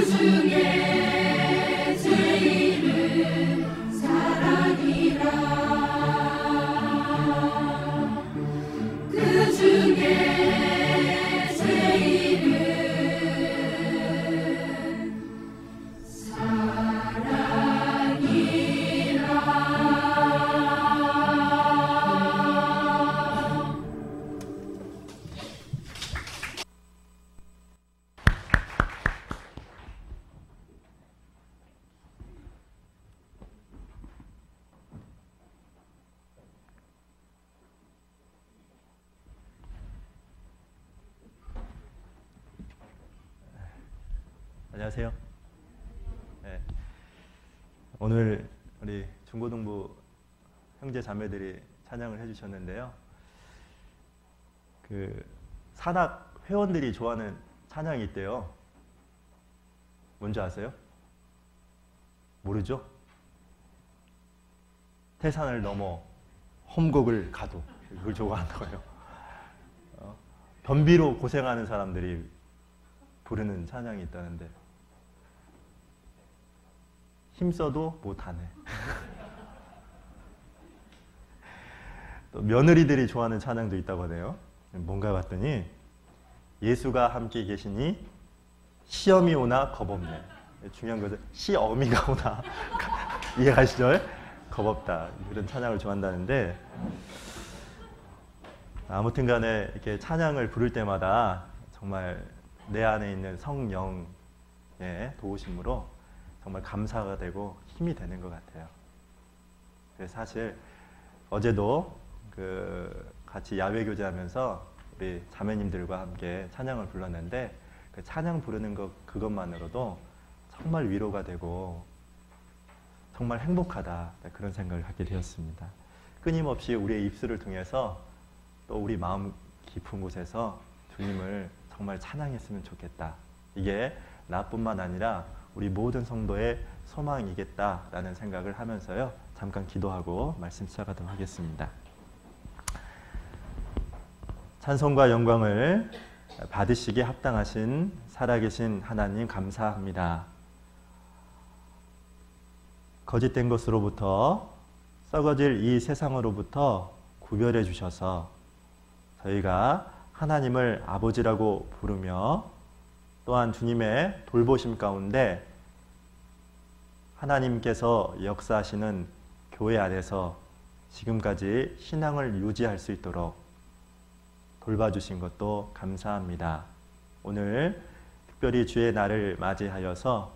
중에 제일은 사랑이라 그 중에 제일은 사랑이라. 안녕하세요. 네. 오늘 우리 중고등부 형제 자매들이 찬양을 해주셨는데요. 그 산악 회원들이 좋아하는 찬양이 있대요. 뭔지 아세요? 모르죠? 태산을 넘어 험곡을 가도 이걸 좋아한다고요. 변비로 고생하는 사람들이 부르는 찬양이 있다는데 힘써도 못하네. 또 며느리들이 좋아하는 찬양도 있다고 하네요. 뭔가 봤더니 예수가 함께 계시니 시험이 오나 겁없네. 중요한 것은 시어미가 오나 이해가시죠? 겁없다. 이런 찬양을 좋아한다는데 아무튼 간에 이렇게 찬양을 부를 때마다 정말 내 안에 있는 성령의 도우심으로 정말 감사가 되고 힘이 되는 것 같아요. 그래서 사실 어제도 같이 야외 교제하면서 우리 자매님들과 함께 찬양을 불렀는데 그 찬양 부르는 것 그것만으로도 정말 위로가 되고 정말 행복하다 그런 생각을 하게 되었습니다. 끊임없이 우리의 입술을 통해서 또 우리 마음 깊은 곳에서 주님을 정말 찬양했으면 좋겠다. 이게 나뿐만 아니라 우리 모든 성도의 소망이겠다라는 생각을 하면서요. 잠깐 기도하고 말씀 시작하도록 하겠습니다. 찬송과 영광을 받으시기에 합당하신 살아계신 하나님 감사합니다. 거짓된 것으로부터 썩어질 이 세상으로부터 구별해 주셔서 저희가 하나님을 아버지라고 부르며 또한 주님의 돌보심 가운데 하나님께서 역사하시는 교회 안에서 지금까지 신앙을 유지할 수 있도록 돌봐주신 것도 감사합니다. 오늘 특별히 주의 날을 맞이하여서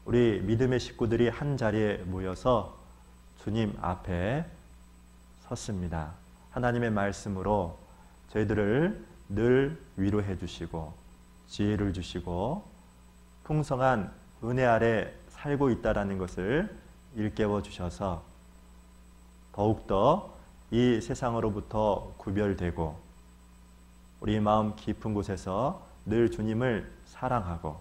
우리 믿음의 식구들이 한 자리에 모여서 주님 앞에 섰습니다. 하나님의 말씀으로 저희들을 늘 위로해 주시고 지혜를 주시고 풍성한 은혜 아래 살고 있다는 것을 일깨워 주셔서 더욱더 이 세상으로부터 구별되고 우리 마음 깊은 곳에서 늘 주님을 사랑하고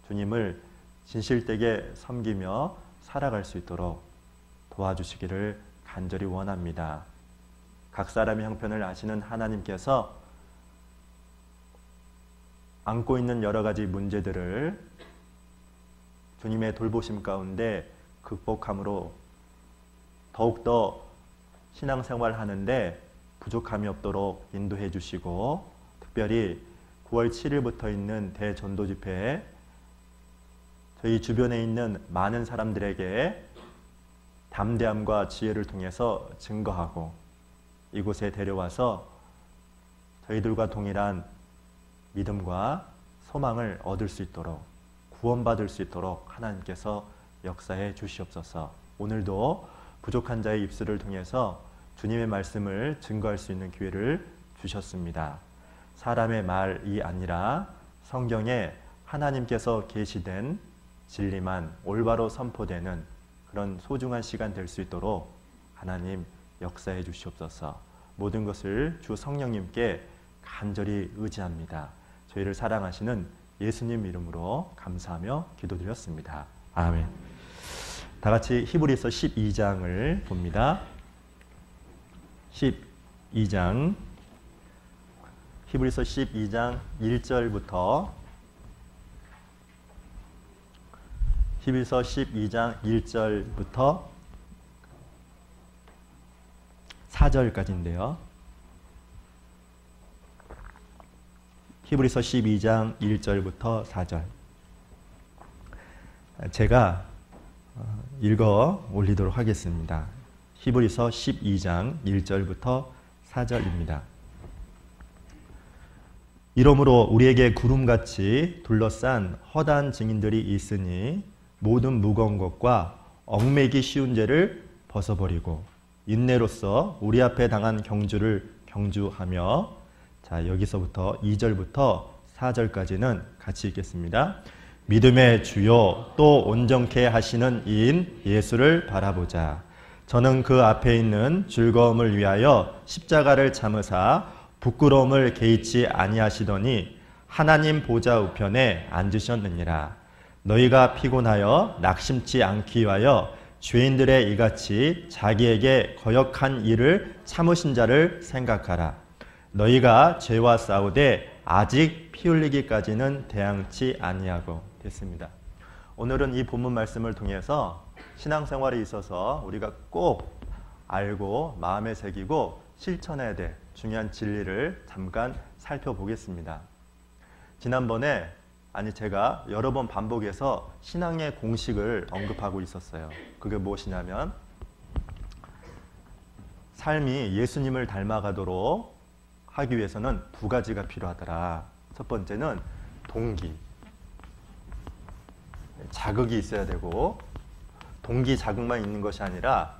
주님을 진실되게 섬기며 살아갈 수 있도록 도와주시기를 간절히 원합니다. 각 사람의 형편을 아시는 하나님께서 안고 있는 여러 가지 문제들을 주님의 돌보심 가운데 극복함으로 더욱더 신앙생활 하는데 부족함이 없도록 인도해 주시고 특별히 9월 7일부터 있는 대전도 집회에 저희 주변에 있는 많은 사람들에게 담대함과 지혜를 통해서 증거하고 이곳에 데려와서 저희들과 동일한 믿음과 소망을 얻을 수 있도록 구원받을 수 있도록 하나님께서 역사해 주시옵소서. 오늘도 부족한 자의 입술을 통해서 주님의 말씀을 증거할 수 있는 기회를 주셨습니다. 사람의 말이 아니라 성경에 하나님께서 계시된 진리만 올바로 선포되는 그런 소중한 시간 될 수 있도록 하나님 역사해 주시옵소서. 모든 것을 주 성령님께 간절히 의지합니다. 저희를 사랑하시는 예수님 이름으로 감사하며 기도드렸습니다. 아멘. 다 같이 히브리서 12장을 봅니다. 12장 히브리서 12장 1절부터 히브리서 12장 1절부터 4절까지인데요. 히브리서 12장 1절부터 4절. 제가 읽어 올리도록 하겠습니다. 히브리서 12장 1절부터 4절입니다. 이러므로 우리에게 구름같이 둘러싼 허다한 증인들이 있으니 모든 무거운 것과 얽매기 쉬운 죄를 벗어버리고 인내로써 우리 앞에 당한 경주를 경주하며, 자, 여기서부터 2절부터 4절까지는 같이 읽겠습니다. 믿음의 주요 또 온전케 하시는 이인 예수를 바라보자. 저는 그 앞에 있는 즐거움을 위하여 십자가를 참으사 부끄러움을 개의치 아니하시더니 하나님 보좌 우편에 앉으셨느니라. 너희가 피곤하여 낙심치 않기 위하여 죄인들의 이같이 자기에게 거역한 일을 참으신 자를 생각하라. 너희가 죄와 싸우되 아직 피 흘리기까지는 대항치 아니하고. 됐습니다. 오늘은 이 본문 말씀을 통해서 신앙생활에 있어서 우리가 꼭 알고 마음에 새기고 실천해야 될 중요한 진리를 잠깐 살펴보겠습니다. 지난번에 제가 여러 번 반복해서 신앙의 공식을 언급하고 있었어요. 그게 무엇이냐면 삶이 예수님을 닮아가도록 하기 위해서는 두 가지가 필요하더라. 첫 번째는 동기, 자극이 있어야 되고, 동기 자극만 있는 것이 아니라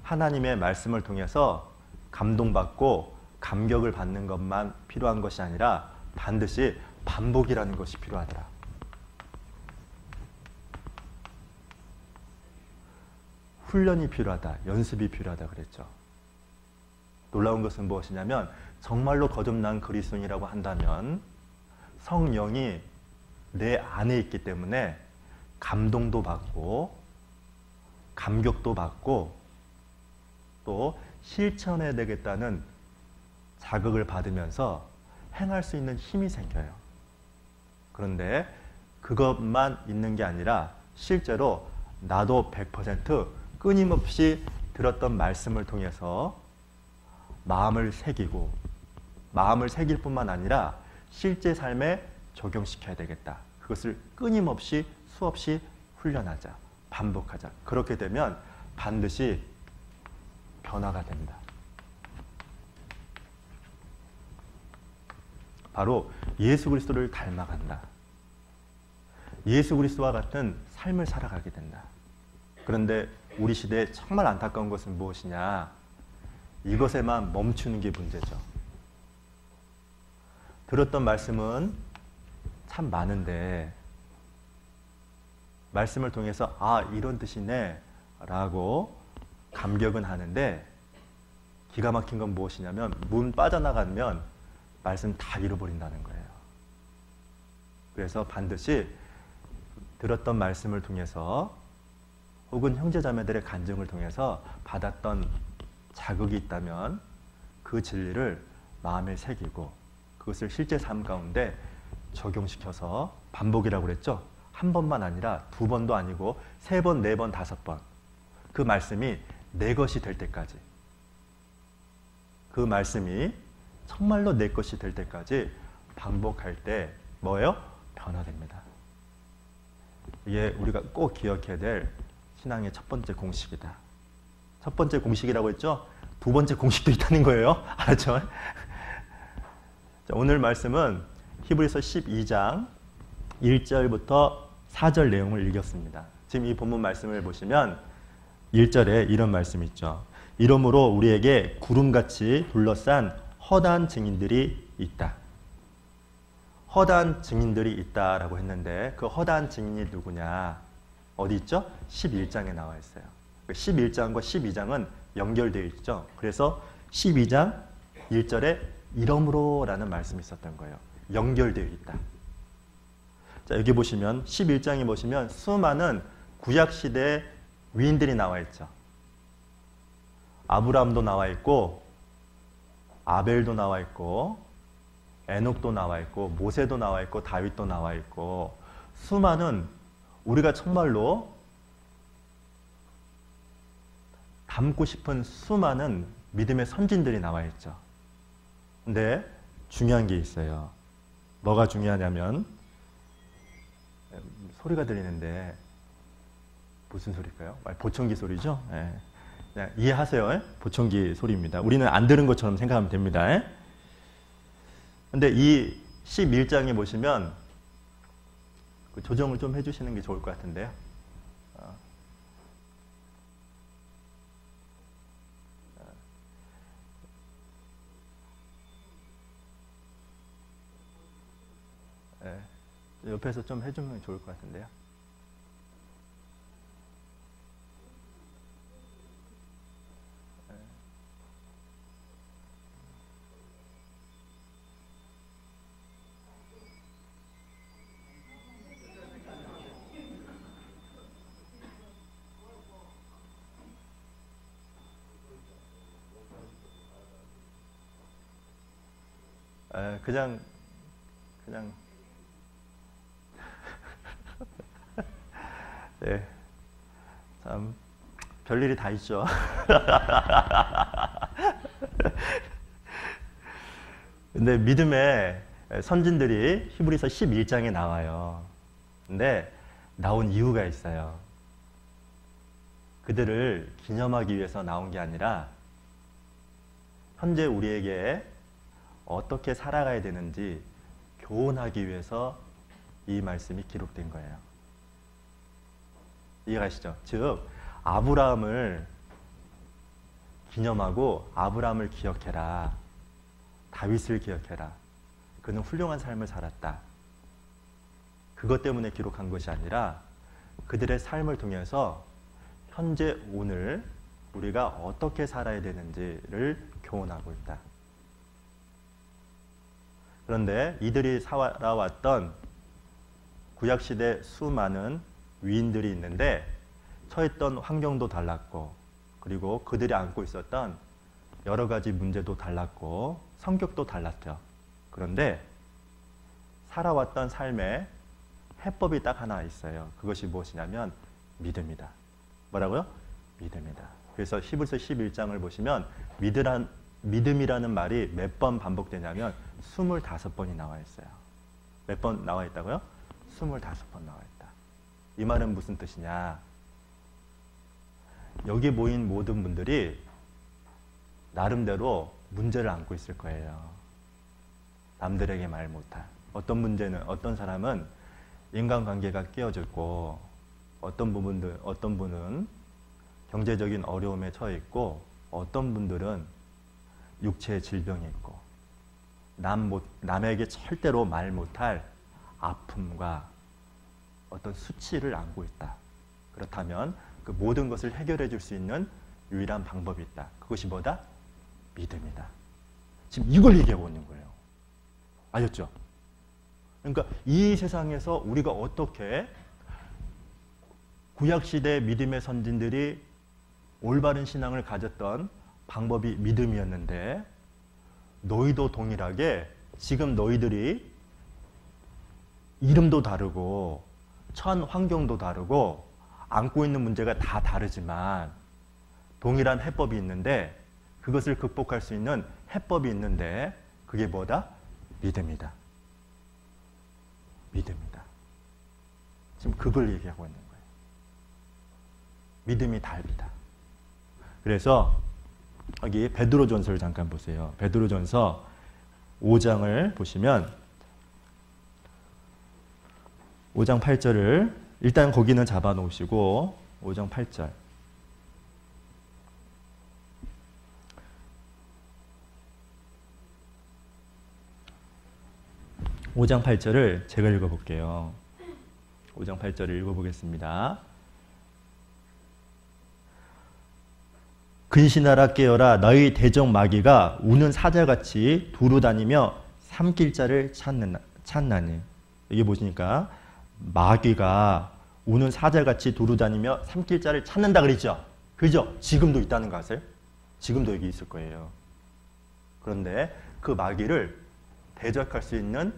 하나님의 말씀을 통해서 감동받고 감격을 받는 것만 필요한 것이 아니라 반드시 반복이라는 것이 필요하더라. 훈련이 필요하다, 연습이 필요하다 그랬죠. 놀라운 것은 무엇이냐면 정말로 거듭난 그리스도인이라고 한다면 성령이 내 안에 있기 때문에 감동도 받고 감격도 받고 또 실천해야 되겠다는 자극을 받으면서 행할 수 있는 힘이 생겨요. 그런데 그것만 있는 게 아니라 실제로 나도 100% 끊임없이 들었던 말씀을 통해서 마음을 새기고, 마음을 새길 뿐만 아니라 실제 삶에 적용시켜야 되겠다. 그것을 끊임없이 수없이 훈련하자, 반복하자. 그렇게 되면 반드시 변화가 된다. 바로 예수 그리스도를 닮아간다. 예수 그리스도와 같은 삶을 살아가게 된다. 그런데 우리 시대에 정말 안타까운 것은 무엇이냐? 이것에만 멈추는 게 문제죠. 들었던 말씀은 참 많은데 말씀을 통해서 아, 이런 뜻이네 라고 감격은 하는데 기가 막힌 건 무엇이냐면 문 빠져나가면 말씀 다 잃어버린다는 거예요. 그래서 반드시 들었던 말씀을 통해서 혹은 형제자매들의 간증을 통해서 받았던 자극이 있다면 그 진리를 마음에 새기고 그것을 실제 삶 가운데 적용시켜서 반복이라고 그랬죠. 한 번만 아니라 두 번도 아니고 세 번, 네 번, 다섯 번. 그 말씀이 내 것이 될 때까지, 그 말씀이 정말로 내 것이 될 때까지 반복할 때 뭐예요? 변화됩니다. 이게 우리가 꼭 기억해야 될 신앙의 첫 번째 공식이다. 첫 번째 공식이라고 했죠? 두 번째 공식도 있다는 거예요. 알았죠? 자, 오늘 말씀은 히브리서 12장 1절부터 4절 내용을 읽었습니다. 지금 이 본문 말씀을 보시면 1절에 이런 말씀이 있죠. 이러므로 우리에게 구름같이 둘러싼 허다한 증인들이 있다. 허다한 증인들이 있다라고 했는데 그 허다한 증인이 누구냐? 어디 있죠? 11장에 나와 있어요. 11장과 12장은 연결되어 있죠. 그래서 12장 1절에 이러므로 라는 말씀이 있었던 거예요. 연결되어 있다. 자, 여기 보시면 11장에 보시면 수많은 구약시대의 위인들이 나와 있죠. 아브라함도 나와 있고 아벨도 나와 있고 에녹도 나와 있고 모세도 나와 있고 다윗도 나와 있고 수많은 우리가 정말로 닮고 싶은 수많은 믿음의 선진들이 나와 있죠. 근데 중요한 게 있어요. 뭐가 중요하냐면, 소리가 들리는데 무슨 소리일까요? 보청기 소리죠? 예. 그냥 이해하세요. 예? 보청기 소리입니다. 우리는 안 들은 것처럼 생각하면 됩니다. 예? 근데 이 11장에 보시면 그 조정을 좀 해주시는 게 좋을 것 같은데요. 옆에서 좀 해주면 좋을 것 같은데요. 그냥 네, 참 별일이 다 있죠. 근데 믿음의 선진들이 히브리서 11장에 나와요. 근데 나온 이유가 있어요. 그들을 기념하기 위해서 나온 게 아니라 현재 우리에게 어떻게 살아가야 되는지 교훈하기 위해서 이 말씀이 기록된 거예요. 이해가시죠? 즉 아브라함을 기념하고 아브라함을 기억해라. 다윗을 기억해라. 그는 훌륭한 삶을 살았다. 그것 때문에 기록한 것이 아니라 그들의 삶을 통해서 현재 오늘 우리가 어떻게 살아야 되는지를 교훈하고 있다. 그런데 이들이 살아왔던 구약시대 수많은 위인들이 있는데 처했던 환경도 달랐고 그리고 그들이 안고 있었던 여러 가지 문제도 달랐고 성격도 달랐죠. 그런데 살아왔던 삶에 해법이 딱 하나 있어요. 그것이 무엇이냐면 믿음이다. 뭐라고요? 믿음이다. 그래서 히브리서 11장을 보시면 믿음이라는 말이 몇 번 반복되냐면 25번이 나와 있어요. 몇 번 나와 있다고요? 25번 나와 있다. 이 말은 무슨 뜻이냐? 여기 모인 모든 분들이 나름대로 문제를 안고 있을 거예요. 남들에게 말 못할. 어떤 문제는, 어떤 사람은 인간관계가 깨어져 있고, 어떤 분은 경제적인 어려움에 처해 있고, 어떤 분들은 육체의 질병이 있고, 남에게 절대로 말 못할 아픔과 어떤 수치를 안고 있다. 그렇다면 그 모든 것을 해결해 줄 수 있는 유일한 방법이 있다. 그것이 뭐다? 믿음이다. 지금 이걸 얘기하고 있는 거예요. 아셨죠? 그러니까 이 세상에서 우리가 어떻게 구약시대 믿음의 선진들이 올바른 신앙을 가졌던 방법이 믿음이었는데 너희도 동일하게 지금 너희들이 이름도 다르고 처한 환경도 다르고 안고 있는 문제가 다 다르지만 동일한 해법이 있는데 그것을 극복할 수 있는 해법이 있는데 그게 뭐다? 믿음이다. 믿음이다. 지금 그걸 얘기하고 있는 거예요. 믿음이 답이다. 그래서 여기 베드로전서를 잠깐 보세요. 베드로전서 5장을 보시면 5장 8절을 일단 거기는 잡아놓으시고 5장 8절 5장 8절을 제가 읽어볼게요. 5장 8절을 읽어보겠습니다. 근신하라 깨어라 너희 대적 마귀가 우는 사자같이 두루다니며 삼킬 자를 찾나니. 여기 보시니까 마귀가 우는 사자같이 두루다니며 삼킬 자를 찾는다 그랬죠. 그죠? 지금도 있다는 거 아세요? 지금도 여기 있을 거예요. 그런데 그 마귀를 대적할 수 있는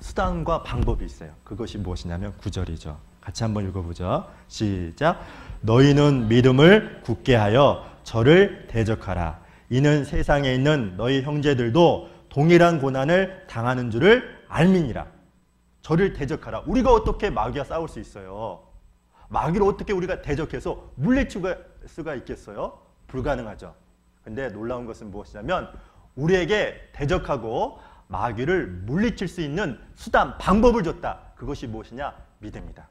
수단과 방법이 있어요. 그것이 무엇이냐면 9절이죠. 같이 한번 읽어보죠. 시작. 너희는 믿음을 굳게 하여 저를 대적하라. 이는 세상에 있는 너희 형제들도 동일한 고난을 당하는 줄을 알미니라. 저를 대적하라. 우리가 어떻게 마귀와 싸울 수 있어요? 마귀를 어떻게 우리가 대적해서 물리칠 수가 있겠어요? 불가능하죠. 근데 놀라운 것은 무엇이냐면 우리에게 대적하고 마귀를 물리칠 수 있는 수단, 방법을 줬다. 그것이 무엇이냐? 믿음이다.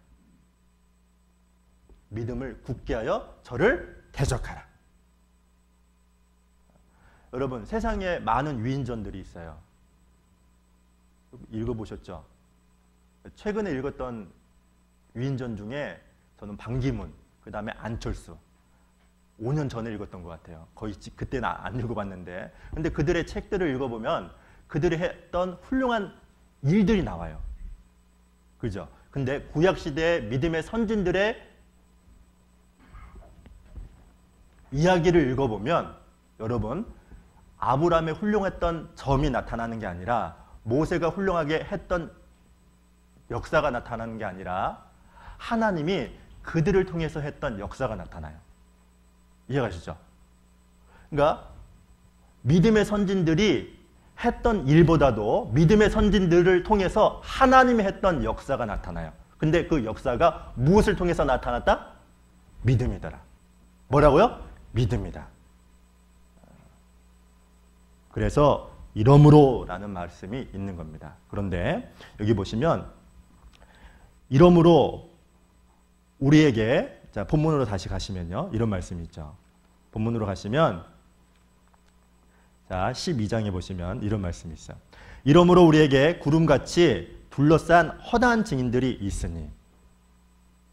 믿음을 굳게 하여 저를 대적하라. 여러분, 세상에 많은 위인전들이 있어요. 읽어보셨죠? 최근에 읽었던 위인전 중에 저는 방기문, 그 다음에 안철수, 5년 전에 읽었던 것 같아요. 거의 그때는 안 읽어봤는데, 근데 그들의 책들을 읽어보면 그들이 했던 훌륭한 일들이 나와요. 그죠? 근데 구약시대의 믿음의 선진들의 이야기를 읽어보면 여러분, 아브라함의 훌륭했던 점이 나타나는 게 아니라 모세가 훌륭하게 했던 역사가 나타나는 게 아니라 하나님이 그들을 통해서 했던 역사가 나타나요. 이해가시죠? 그러니까 믿음의 선진들이 했던 일보다도 믿음의 선진들을 통해서 하나님이 했던 역사가 나타나요. 근데 그 역사가 무엇을 통해서 나타났다? 믿음이더라. 뭐라고요? 믿음이다. 그래서 이러므로 라는 말씀이 있는 겁니다. 그런데 여기 보시면 이러므로 우리에게, 자, 본문으로 다시 가시면요, 이런 말씀이 있죠. 본문으로 가시면, 자, 12장에 보시면 이런 말씀이 있어요. 이러므로 우리에게 구름같이 둘러싼 허다한 증인들이 있으니,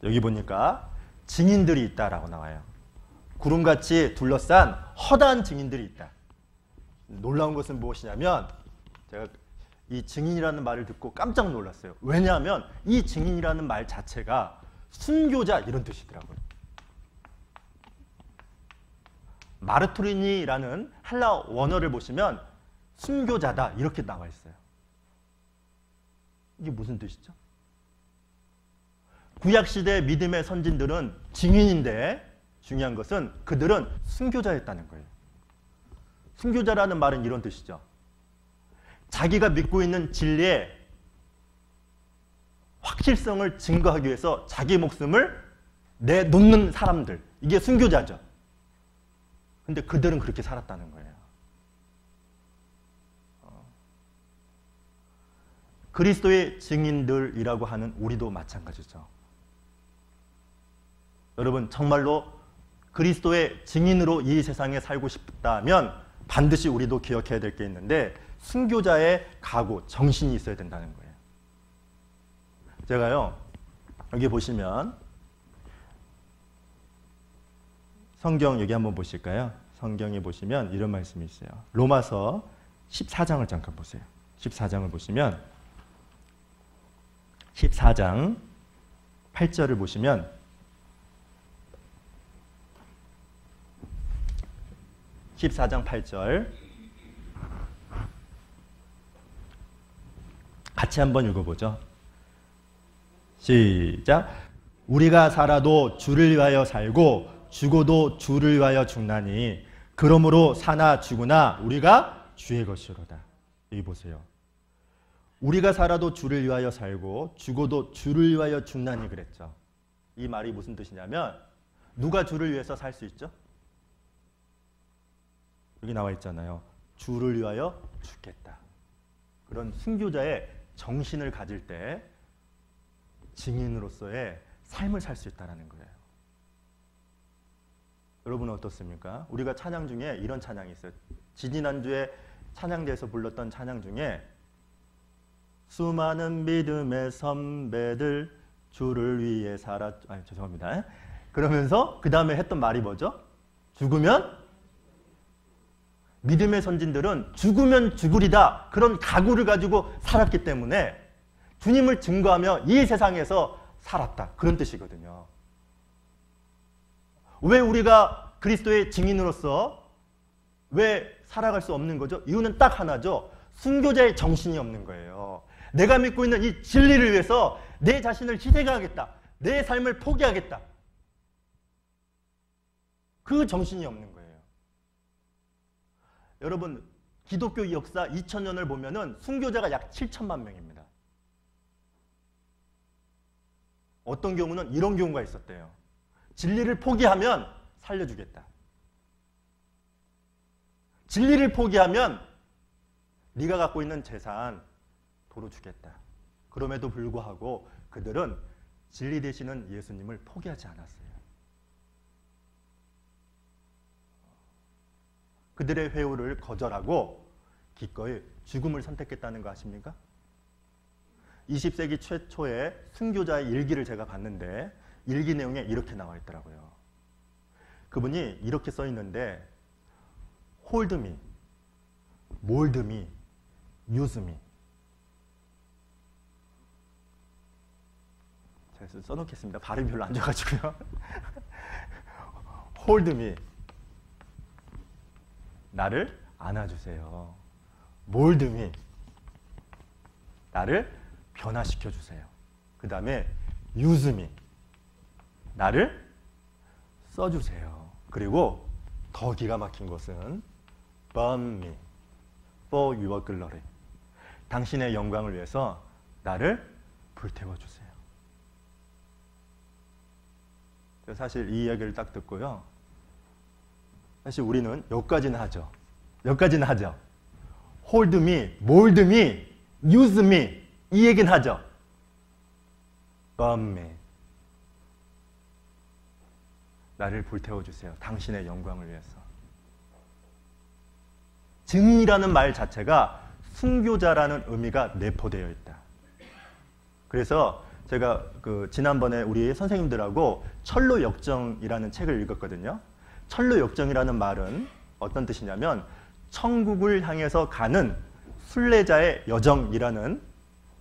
여기 보니까 증인들이 있다라고 나와요. 구름같이 둘러싼 허다한 증인들이 있다. 놀라운 것은 무엇이냐면 제가 이 증인이라는 말을 듣고 깜짝 놀랐어요. 왜냐하면 이 증인이라는 말 자체가 순교자 이런 뜻이더라고요. 마르투리니라는 헬라 원어를 보시면 순교자다 이렇게 나와 있어요. 이게 무슨 뜻이죠? 구약시대 믿음의 선진들은 증인인데 중요한 것은 그들은 순교자였다는 거예요. 순교자라는 말은 이런 뜻이죠. 자기가 믿고 있는 진리의 확실성을 증거하기 위해서 자기 목숨을 내놓는 사람들, 이게 순교자죠. 근데 그들은 그렇게 살았다는 거예요. 그리스도의 증인들이라고 하는 우리도 마찬가지죠. 여러분, 정말로 그리스도의 증인으로 이 세상에 살고 싶다면 반드시 우리도 기억해야 될 게 있는데 순교자의 각오, 정신이 있어야 된다는 거예요. 제가요, 여기 보시면 성경 여기 한번 보실까요? 성경에 보시면 이런 말씀이 있어요. 로마서 14장을 잠깐 보세요. 14장을 보시면 14장 8절을 보시면 (14장 8절) 같이 한번 읽어보죠. 시작. 우리가 살아도 주를 위하여 살고 죽어도 주를 위하여 죽나니 그러므로 사나 죽으나 우리가 주의 것이로다. 여기 보세요. 우리가 살아도 주를 위하여 살고 죽어도 주를 위하여 죽나니 그랬죠. 이 말이 무슨 뜻이냐면 누가 주를 위해서 살 수 있죠? 여기 나와 있잖아요. 주를 위하여 죽겠다. 그런 순교자의 정신을 가질 때 증인으로서의 삶을 살 수 있다는 거예요. 여러분은 어떻습니까? 우리가 찬양 중에 이런 찬양이 있어요. 지지난주에 찬양대에서 불렀던 찬양 중에 수많은 믿음의 선배들 주를 위해 죄송합니다. 그러면서 그 다음에 했던 말이 뭐죠? 죽으면 믿음의 선진들은 죽으면 죽으리다 그런 각오를 가지고 살았기 때문에 주님을 증거하며 이 세상에서 살았다. 그런 뜻이거든요. 왜 우리가 그리스도의 증인으로서 왜 살아갈 수 없는 거죠? 이유는 딱 하나죠. 순교자의 정신이 없는 거예요. 내가 믿고 있는 이 진리를 위해서 내 자신을 희생하겠다. 내 삶을 포기하겠다. 그 정신이 없는 거예요. 여러분, 기독교 역사 2000년을 보면은 순교자가 약 7천만 명입니다. 어떤 경우는 이런 경우가 있었대요. 진리를 포기하면 살려주겠다. 진리를 포기하면 네가 갖고 있는 재산 도로 주겠다. 그럼에도 불구하고 그들은 진리 되시는 예수님을 포기하지 않았어요. 그들의 회오를 거절하고 기꺼이 죽음을 선택했다는 거 아십니까? 20세기 최초의 순교자의 일기를 제가 봤는데 일기 내용에 이렇게 나와 있더라고요. 그분이 이렇게 써 있는데 hold me, mold me, use me. 제가 써놓겠습니다. 발음이 별로 안 좋아가지고요. hold me, 나를 안아주세요. mold me, 나를 변화시켜주세요. 그 다음에 use me, 나를 써주세요. 그리고 더 기가 막힌 것은 burn me for your glory, 당신의 영광을 위해서 나를 불태워주세요. 사실 이 이야기를 딱 듣고요, 사실 우리는 여기까지는 하죠. 여기까지는 하죠. hold me, mold me, use me, 이 얘기는 하죠. burn me, 나를 불태워주세요. 당신의 영광을 위해서. 증이라는 말 자체가 순교자라는 의미가 내포되어 있다. 그래서 제가 지난번에 우리 선생님들하고 철로역정이라는 책을 읽었거든요. 철로역정이라는 말은 어떤 뜻이냐면 천국을 향해서 가는 순례자의 여정이라는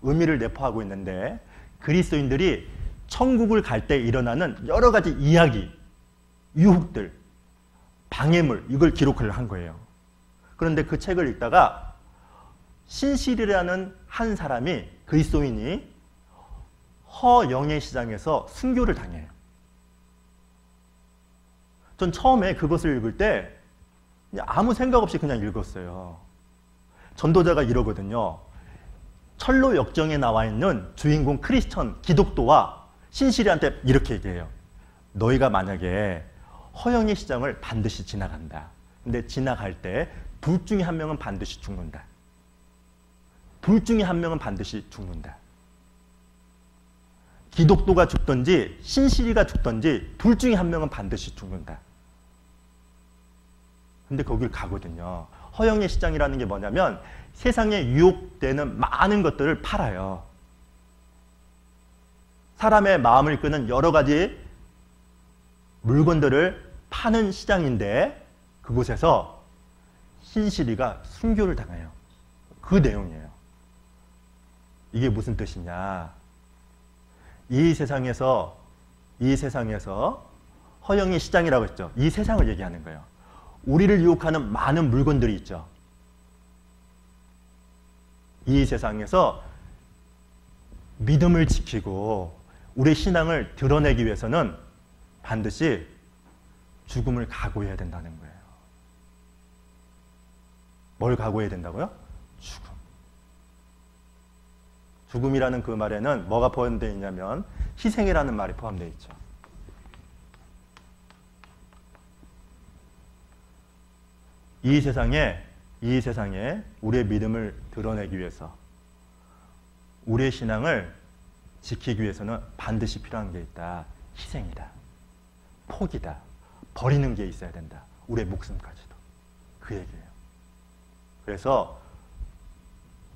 의미를 내포하고 있는데, 그리스도인들이 천국을 갈 때 일어나는 여러 가지 이야기, 유혹들, 방해물, 이걸 기록을 한 거예요. 그런데 그 책을 읽다가 신실이라는 한 사람이, 그리스도인이 허영의 시장에서 순교를 당해요. 전 처음에 그것을 읽을 때 그냥 아무 생각 없이 그냥 읽었어요. 전도자가 이러거든요. 철로 역정에 나와 있는 주인공 크리스천 기독도와 신실이한테 이렇게 얘기해요. 너희가 만약에 허영의 시장을 반드시 지나간다. 근데 지나갈 때 둘 중에 한 명은 반드시 죽는다. 둘 중에 한 명은 반드시 죽는다. 기독도가 죽든지 신실이가 죽든지 둘 중에 한 명은 반드시 죽는다. 근데 거길 가거든요. 허영의 시장이라는 게 뭐냐면 세상에 유혹되는 많은 것들을 팔아요. 사람의 마음을 끄는 여러 가지 물건들을 파는 시장인데, 그곳에서 신실이가 순교를 당해요. 그 내용이에요. 이게 무슨 뜻이냐? 이 세상에서 허영의 시장이라고 했죠. 이 세상을 얘기하는 거예요. 우리를 유혹하는 많은 물건들이 있죠. 이 세상에서 믿음을 지키고 우리의 신앙을 드러내기 위해서는 반드시 죽음을 각오해야 된다는 거예요. 뭘 각오해야 된다고요? 죽음. 죽음이라는 그 말에는 뭐가 포함되어 있냐면 희생이라는 말이 포함되어 있죠. 이 세상에 우리의 믿음을 드러내기 위해서, 우리의 신앙을 지키기 위해서는 반드시 필요한 게 있다. 희생이다. 포기다. 버리는 게 있어야 된다. 우리의 목숨까지도. 그 얘기예요. 그래서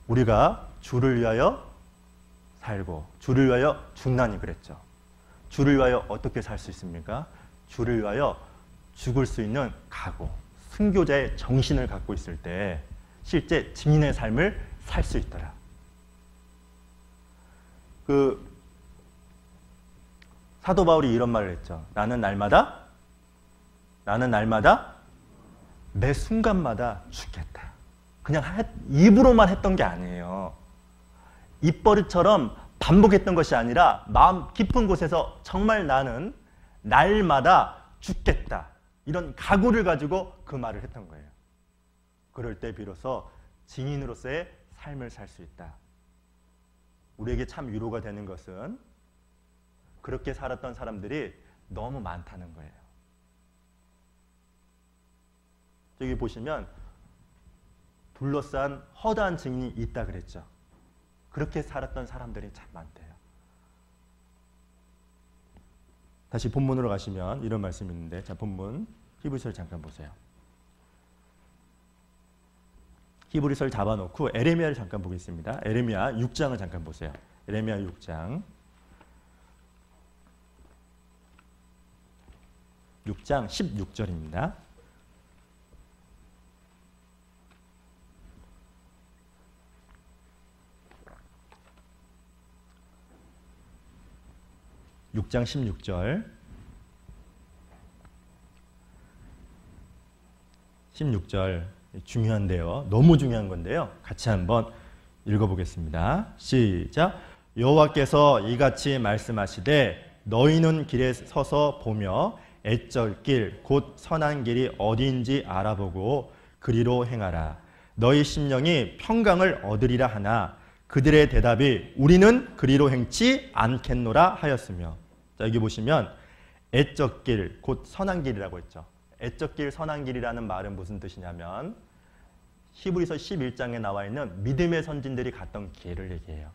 우리가 주를 위하여 살고 주를 위하여 죽나니 그랬죠. 주를 위하여 어떻게 살 수 있습니까? 주를 위하여 죽을 수 있는 각오, 순교자의 정신을 갖고 있을 때 실제 증인의 삶을 살 수 있더라. 사도 바울이 이런 말을 했죠. 나는 날마다 매 순간마다 죽겠다. 그냥 입으로만 했던 게 아니에요. 입버릇처럼 반복했던 것이 아니라 마음 깊은 곳에서 정말 나는 날마다 죽겠다. 이런 각오를 가지고 그 말을 했던 거예요. 그럴 때 비로소 증인으로서의 삶을 살 수 있다. 우리에게 참 위로가 되는 것은 그렇게 살았던 사람들이 너무 많다는 거예요. 여기 보시면 둘러싼 허다한 증인이 있다 그랬죠. 그렇게 살았던 사람들이 참 많대요. 다시 본문으로 가시면 이런 말씀이 있는데, 자, 본문 히브리서를 잠깐 보세요. 히브리서를 잡아놓고 에레미야를 잠깐 보겠습니다. 에레미야 6장을 잠깐 보세요. 에레미야 6장 16절입니다. (6장 16절) 16절 중요한데요. 너무 중요한 건데요. 같이 한번 읽어보겠습니다. 시작. 여호와께서 이같이 말씀하시되 너희는 길에 서서 보며 애쩔 길 곧 선한 길이 어디인지 알아보고 그리로 행하라. 너희 심령이 평강을 얻으리라 하나 그들의 대답이 우리는 그리로 행치 않겠노라 하였으며. 자, 여기 보시면 애쩔 길 곧 선한 길이라고 했죠. 애쩔 길 선한 길이라는 말은 무슨 뜻이냐면 히브리서 11장에 나와 있는 믿음의 선진들이 갔던 길을 얘기해요.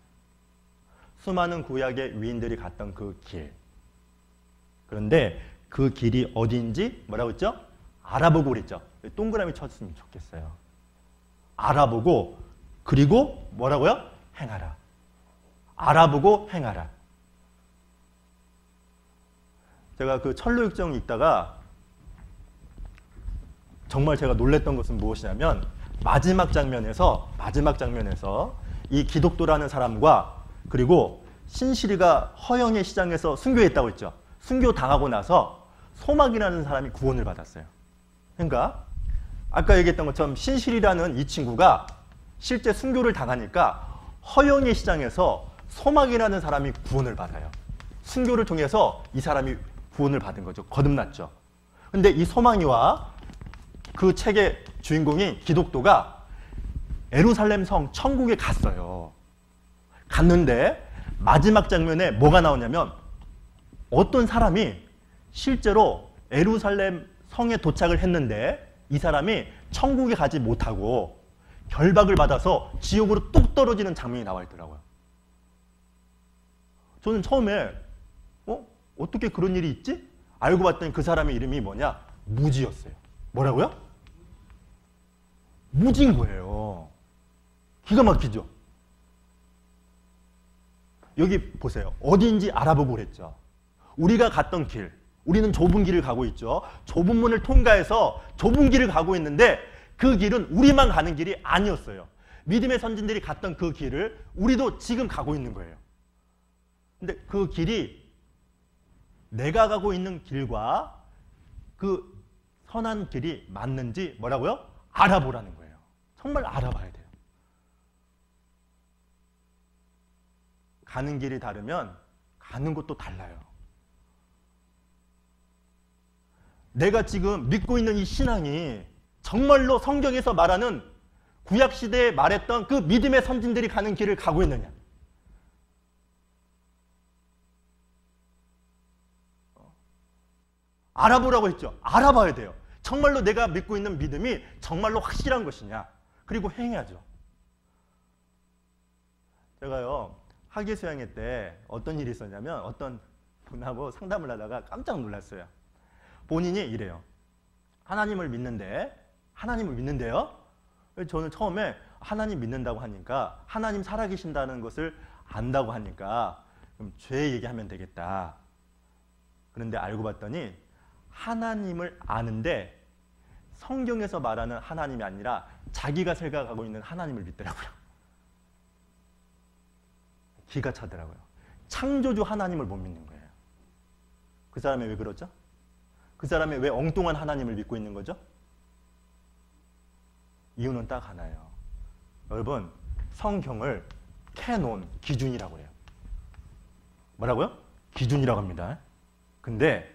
수많은 구약의 위인들이 갔던 그 길. 그런데 그 길이 어디인지 뭐라고 했죠? 알아보고 그랬죠. 동그라미 쳤으면 좋겠어요. 알아보고 그리고 뭐라고요? 행하라. 알아보고 행하라. 제가 그 철로육정 읽다가 정말 제가 놀랬던 것은 무엇이냐면 마지막 장면에서 이 기독도라는 사람과 그리고 신실이가 허영의 시장에서 순교했다고 했죠. 순교 당하고 나서 소막이라는 사람이 구원을 받았어요. 그러니까 아까 얘기했던 것처럼 신실이라는 이 친구가 실제 순교를 당하니까 허영의 시장에서 소막이라는 사람이 구원을 받아요. 순교를 통해서 이 사람이 구원을 받은 거죠. 거듭났죠. 근데 이 소망이와 그 책의 주인공인 기독도가 예루살렘 성 천국에 갔어요. 갔는데 마지막 장면에 뭐가 나오냐면 어떤 사람이 실제로 예루살렘 성에 도착을 했는데 이 사람이 천국에 가지 못하고 결박을 받아서 지옥으로 뚝 떨어지는 장면이 나와 있더라고요. 저는 처음에 어떻게 그런 일이 있지? 알고 봤더니 그 사람의 이름이 뭐냐? 무지였어요. 뭐라고요? 무지인 거예요. 기가 막히죠? 여기 보세요. 어디인지 알아보고 그랬죠. 우리가 갔던 길, 우리는 좁은 길을 가고 있죠. 좁은 문을 통과해서 좁은 길을 가고 있는데 그 길은 우리만 가는 길이 아니었어요. 믿음의 선진들이 갔던 그 길을 우리도 지금 가고 있는 거예요. 근데 그 길이 내가 가고 있는 길과 그 선한 길이 맞는지 뭐라고요? 알아보라는 거예요. 정말 알아봐야 돼요. 가는 길이 다르면 가는 곳도 달라요. 내가 지금 믿고 있는 이 신앙이 정말로 성경에서 말하는 구약시대에 말했던 그 믿음의 선진들이 가는 길을 가고 있느냐? 알아보라고 했죠. 알아봐야 돼요. 정말로 내가 믿고 있는 믿음이 정말로 확실한 것이냐? 그리고 행해야죠. 제가요, 학예 수양회 때 어떤 일이 있었냐면 어떤 분하고 상담을 하다가 깜짝 놀랐어요. 본인이 이래요. 하나님을 믿는데요? 저는 처음에 하나님 믿는다고 하니까 하나님 살아계신다는 것을 안다고 하니까 그럼 죄 얘기하면 되겠다. 그런데 알고 봤더니 하나님을 아는데 성경에서 말하는 하나님이 아니라 자기가 생각하고 있는 하나님을 믿더라고요. 기가 차더라고요. 창조주 하나님을 못 믿는 거예요. 그 사람이 왜 그러죠? 그 사람이 왜 엉뚱한 하나님을 믿고 있는 거죠? 이유는 딱 하나예요. 여러분, 성경을 캐논, 기준이라고 해요. 뭐라고요? 기준이라고 합니다. 근데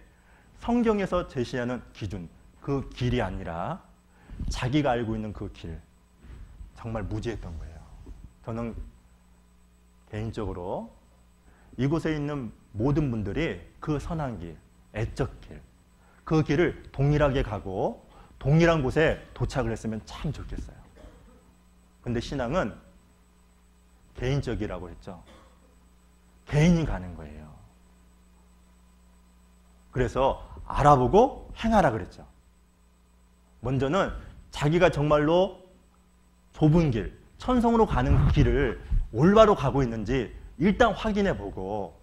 성경에서 제시하는 기준, 그 길이 아니라 자기가 알고 있는 그 길, 정말 무지했던 거예요. 저는 개인적으로 이곳에 있는 모든 분들이 그 선한 길, 애적 길, 그 길을 동일하게 가고 동일한 곳에 도착을 했으면 참 좋겠어요. 근데 신앙은 개인적이라고 했죠. 개인이 가는 거예요. 그래서 알아보고 행하라 그랬죠. 먼저는 자기가 정말로 좁은 길, 천성으로 가는 길을 올바로 가고 있는지 일단 확인해 보고,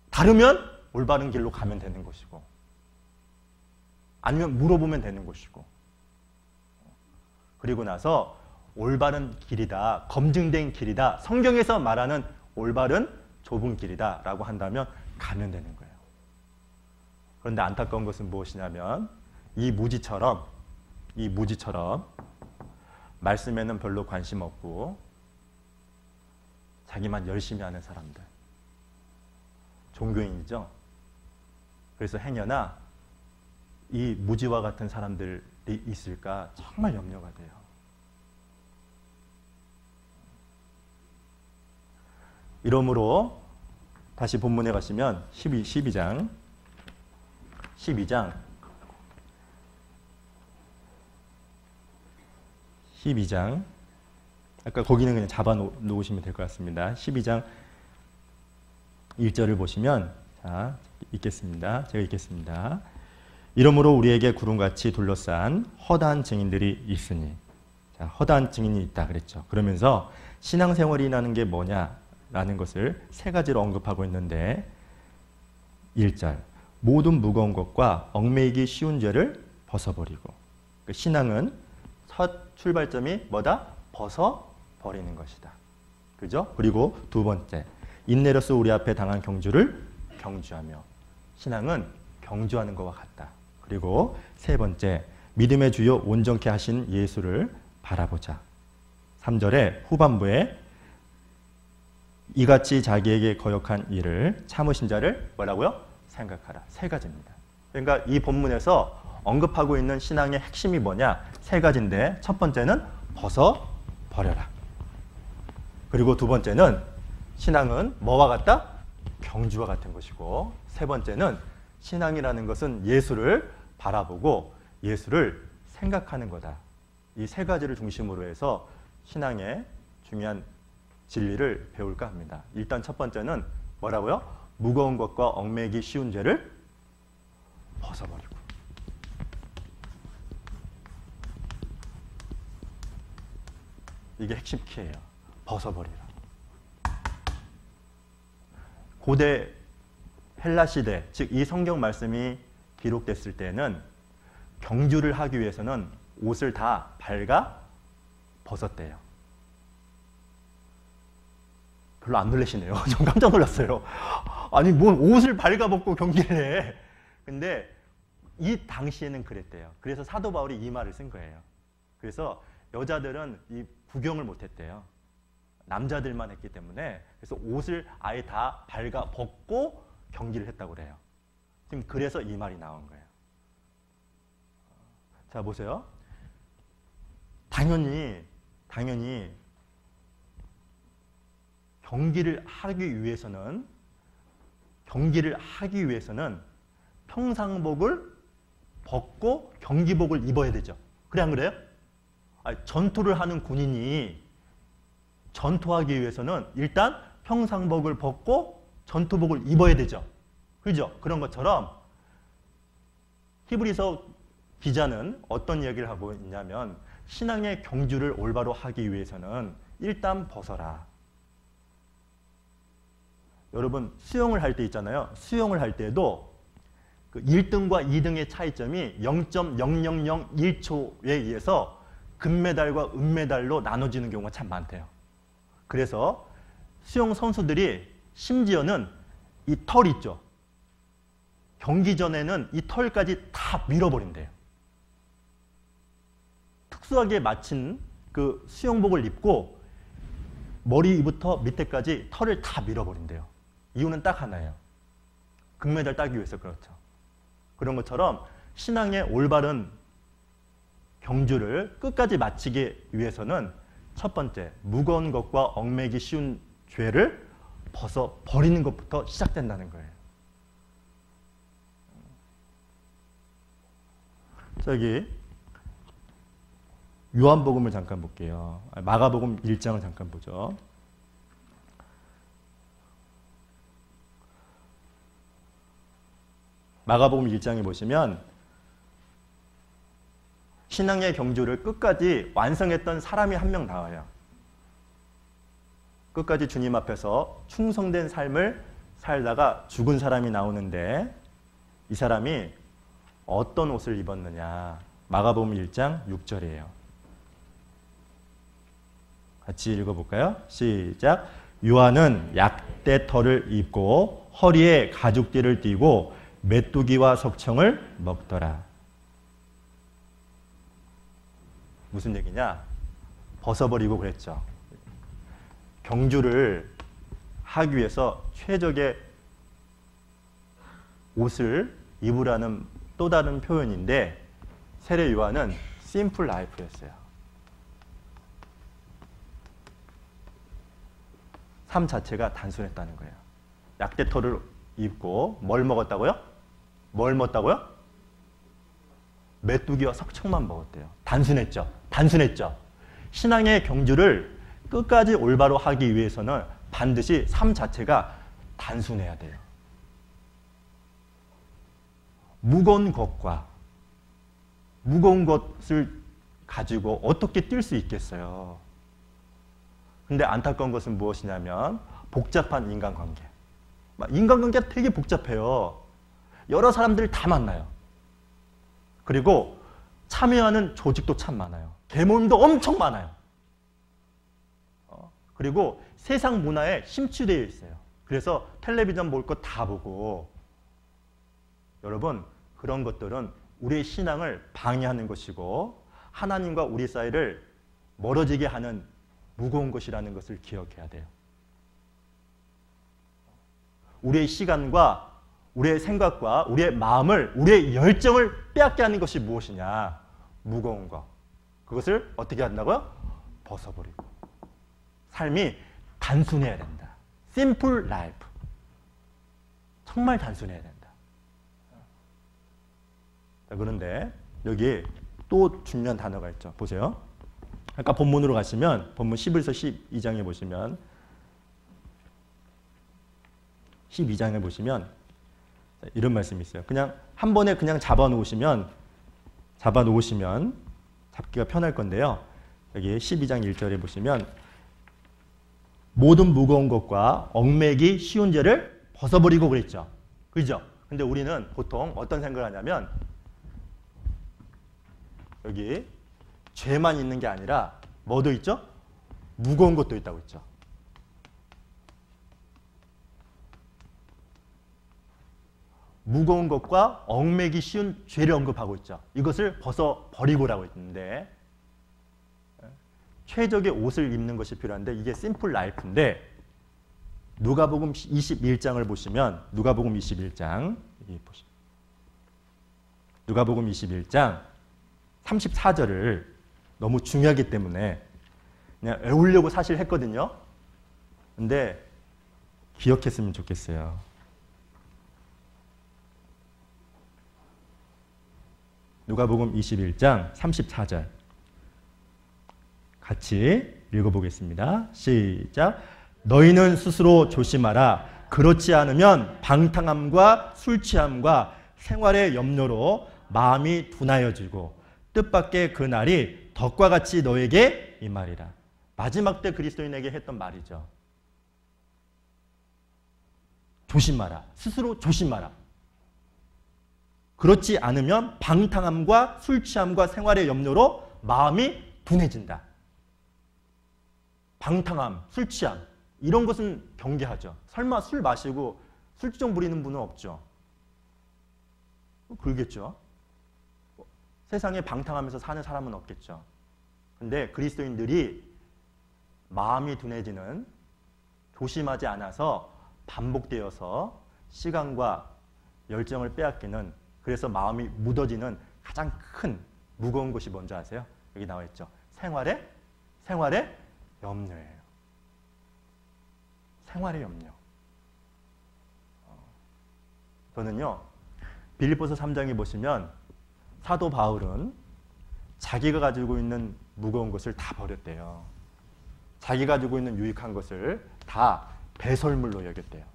다르면 올바른 길로 가면 되는 것이고, 아니면 물어보면 되는 것이고, 그리고 나서 올바른 길이다, 검증된 길이다, 성경에서 말하는 올바른 좁은 길이다 라고 한다면 가면 되는 거예요. 그런데 안타까운 것은 무엇이냐면 이 무지처럼 말씀에는 별로 관심 없고 자기만 열심히 하는 사람들, 종교인이죠. 그래서 행여나 이 무지와 같은 사람들이 있을까 정말 염려가 돼요. 이러므로 다시 본문에 가시면 12장 아까 거기는 그냥 잡아 놓으시면 될 것 같습니다. 12장 1절을 보시면, 자, 읽겠습니다. 제가 읽겠습니다. 이러므로 우리에게 구름같이 둘러싼 허다한 증인들이 있으니, 자, 허다한 증인이 있다 그랬죠. 그러면서 신앙생활이라는 게 뭐냐라는 것을 세 가지로 언급하고 있는데, 1절 모든 무거운 것과 얽매이기 쉬운 죄를 벗어버리고, 그 신앙은 첫 출발점이 뭐다? 벗어버리는 것이다. 그죠? 그리고 두 번째, 인내로서 우리 앞에 당한 경주를 경주하며, 신앙은 경주하는 것과 같다. 그리고 세 번째, 믿음의 주요 온전케 하신 예수를 바라보자. 3절에 후반부에 이같이 자기에게 거역한 일을 참으신 자를 뭐라고요? 생각하라. 세 가지입니다. 그러니까 이 본문에서 언급하고 있는 신앙의 핵심이 뭐냐? 세 가지인데, 첫 번째는 벗어버려라. 그리고 두 번째는 신앙은 뭐와 같다? 경주와 같은 것이고, 세 번째는 신앙이라는 것은 예수를 바라보고 예수를 생각하는 거다. 이 세 가지를 중심으로 해서 신앙의 중요한 진리를 배울까 합니다. 일단 첫 번째는 뭐라고요? 무거운 것과 얽매이기 쉬운 죄를 벗어버리고, 이게 핵심 키예요. 벗어버리라. 고대 헬라 시대, 즉 이 성경 말씀이 기록됐을 때는 경주를 하기 위해서는 옷을 다 발가 벗었대요. 별로 안 놀라시네요. 좀 깜짝 놀랐어요. 아니 뭘 옷을 발가 벗고 경기를 해. 근데 이 당시에는 그랬대요. 그래서 사도 바울이 이 말을 쓴 거예요. 그래서 여자들은 이 구경을 못했대요. 남자들만 했기 때문에. 그래서 옷을 아예 다 발가 벗고 경기를 했다고 그래요. 지금 그래서 이 말이 나온 거예요. 자, 보세요. 당연히 경기를 하기 위해서는 평상복을 벗고 경기복을 입어야 되죠. 그래 안 그래요? 아니, 전투를 하는 군인이 전투하기 위해서는 일단 평상복을 벗고 전투복을 입어야 되죠. 그죠? 그런 것처럼 히브리서 기자는 어떤 이야기를 하고 있냐면, 신앙의 경주를 올바로 하기 위해서는 일단 벗어라. 여러분 수영을 할 때 있잖아요. 수영을 할 때도 그 1등과 2등의 차이점이 0.0001초에 의해서 금메달과 은메달로 나눠지는 경우가 참 많대요. 그래서 수영 선수들이 심지어는 이 털 있죠. 경기 전에는 이 털까지 다 밀어버린대요. 특수하게 마친 그 수영복을 입고 머리부터 밑에까지 털을 다 밀어버린대요. 이유는 딱 하나예요. 금메달 따기 위해서 그렇죠. 그런 것처럼 신앙의 올바른 경주를 끝까지 마치기 위해서는 첫 번째, 무거운 것과 얽매기 쉬운 죄를 벗어 버리는 것부터 시작된다는 거예요. 저기 요한복음을 잠깐 볼게요. 마가복음 1장을 잠깐 보죠. 마가복음 1장에 보시면 신앙의 경주를 끝까지 완성했던 사람이 한 명 나와요. 끝까지 주님 앞에서 충성된 삶을 살다가 죽은 사람이 나오는데 이 사람이 어떤 옷을 입었느냐. 마가복음 1장 6절이에요. 같이 읽어볼까요? 시작. 요한은 약대털을 입고 허리에 가죽띠를 띠고 메뚜기와 석청을 먹더라. 무슨 얘기냐? 벗어버리고 그랬죠. 경주를 하기 위해서 최적의 옷을 입으라는 또 다른 표현인데 세례 요한은 심플 라이프였어요. 삶 자체가 단순했다는 거예요. 약대털을 입고 뭘 먹었다고요? 뭘 먹었다고요? 메뚜기와 석청만 먹었대요. 단순했죠. 단순했죠. 신앙의 경주를 끝까지 올바로 하기 위해서는 반드시 삶 자체가 단순해야 돼요. 무거운 것을 가지고 어떻게 뛸 수 있겠어요? 근데 안타까운 것은 무엇이냐면 복잡한 인간관계. 인간관계가 되게 복잡해요. 여러 사람들을 다 만나요. 그리고 참여하는 조직도 참 많아요. 계모임도 엄청 많아요. 그리고 세상 문화에 심취되어 있어요. 그래서 텔레비전 볼 것 다 보고 여러분 그런 것들은 우리의 신앙을 방해하는 것이고 하나님과 우리 사이를 멀어지게 하는 무거운 것이라는 것을 기억해야 돼요. 우리의 시간과 우리의 생각과 우리의 마음을 우리의 열정을 빼앗게 하는 것이 무엇이냐? 무거운 것. 그것을 어떻게 한다고요? 벗어버리고. 삶이 단순해야 된다. Simple life. 정말 단순해야 된다. 그런데 여기 또 중요한 단어가 있죠. 보세요. 아까 본문으로 가시면 본문 11서 12장에 보시면 12장에 보시면 이런 말씀이 있어요. 그냥 한 번에 그냥 잡아놓으시면 잡기가 편할 건데요. 여기 12장 1절에 보시면 모든 무거운 것과 얽매기 쉬운 죄를 벗어버리고 그랬죠. 그죠? 근데 우리는 보통 어떤 생각을 하냐면 여기 죄만 있는 게 아니라 뭐도 있죠? 무거운 것도 있다고 있죠. 무거운 것과 얽매기 쉬운 죄를 언급하고 있죠. 이것을 벗어버리고라고 했는데 최적의 옷을 입는 것이 필요한데 이게 심플 라이프인데 누가복음 21장을 보시면 누가복음 21장 누가복음 21장 34절을 너무 중요하기 때문에 그냥 외우려고 사실 했거든요. 근데 기억했으면 좋겠어요. 누가복음 21장 34절 같이 읽어보겠습니다. 시작. 너희는 스스로 조심하라. 그렇지 않으면 방탕함과 술 취함과 생활의 염려로 마음이 둔하여지고 뜻밖의 그 날이 덕과 같이 너에게 임하리라. 마지막 때 그리스도인에게 했던 말이죠. 조심하라. 스스로 조심하라. 그렇지 않으면 방탕함과 술 취함과 생활의 염려로 마음이 둔해진다. 방탕함, 술 취함 이런 것은 경계하죠. 설마 술 마시고 술주정 부리는 분은 없죠. 그러겠죠. 세상에 방탕하면서 사는 사람은 없겠죠. 근데 그리스도인들이 마음이 둔해지는, 조심하지 않아서 반복되어서 시간과 열정을 빼앗기는, 그래서 마음이 묻어지는 가장 큰 무거운 것이 뭔지 아세요? 여기 나와 있죠. 생활의 염려예요. 생활의 염려. 저는요, 빌립보서 3장에 보시면 사도 바울은 자기가 가지고 있는 무거운 것을 다 버렸대요. 자기가 가지고 있는 유익한 것을 다 배설물로 여겼대요.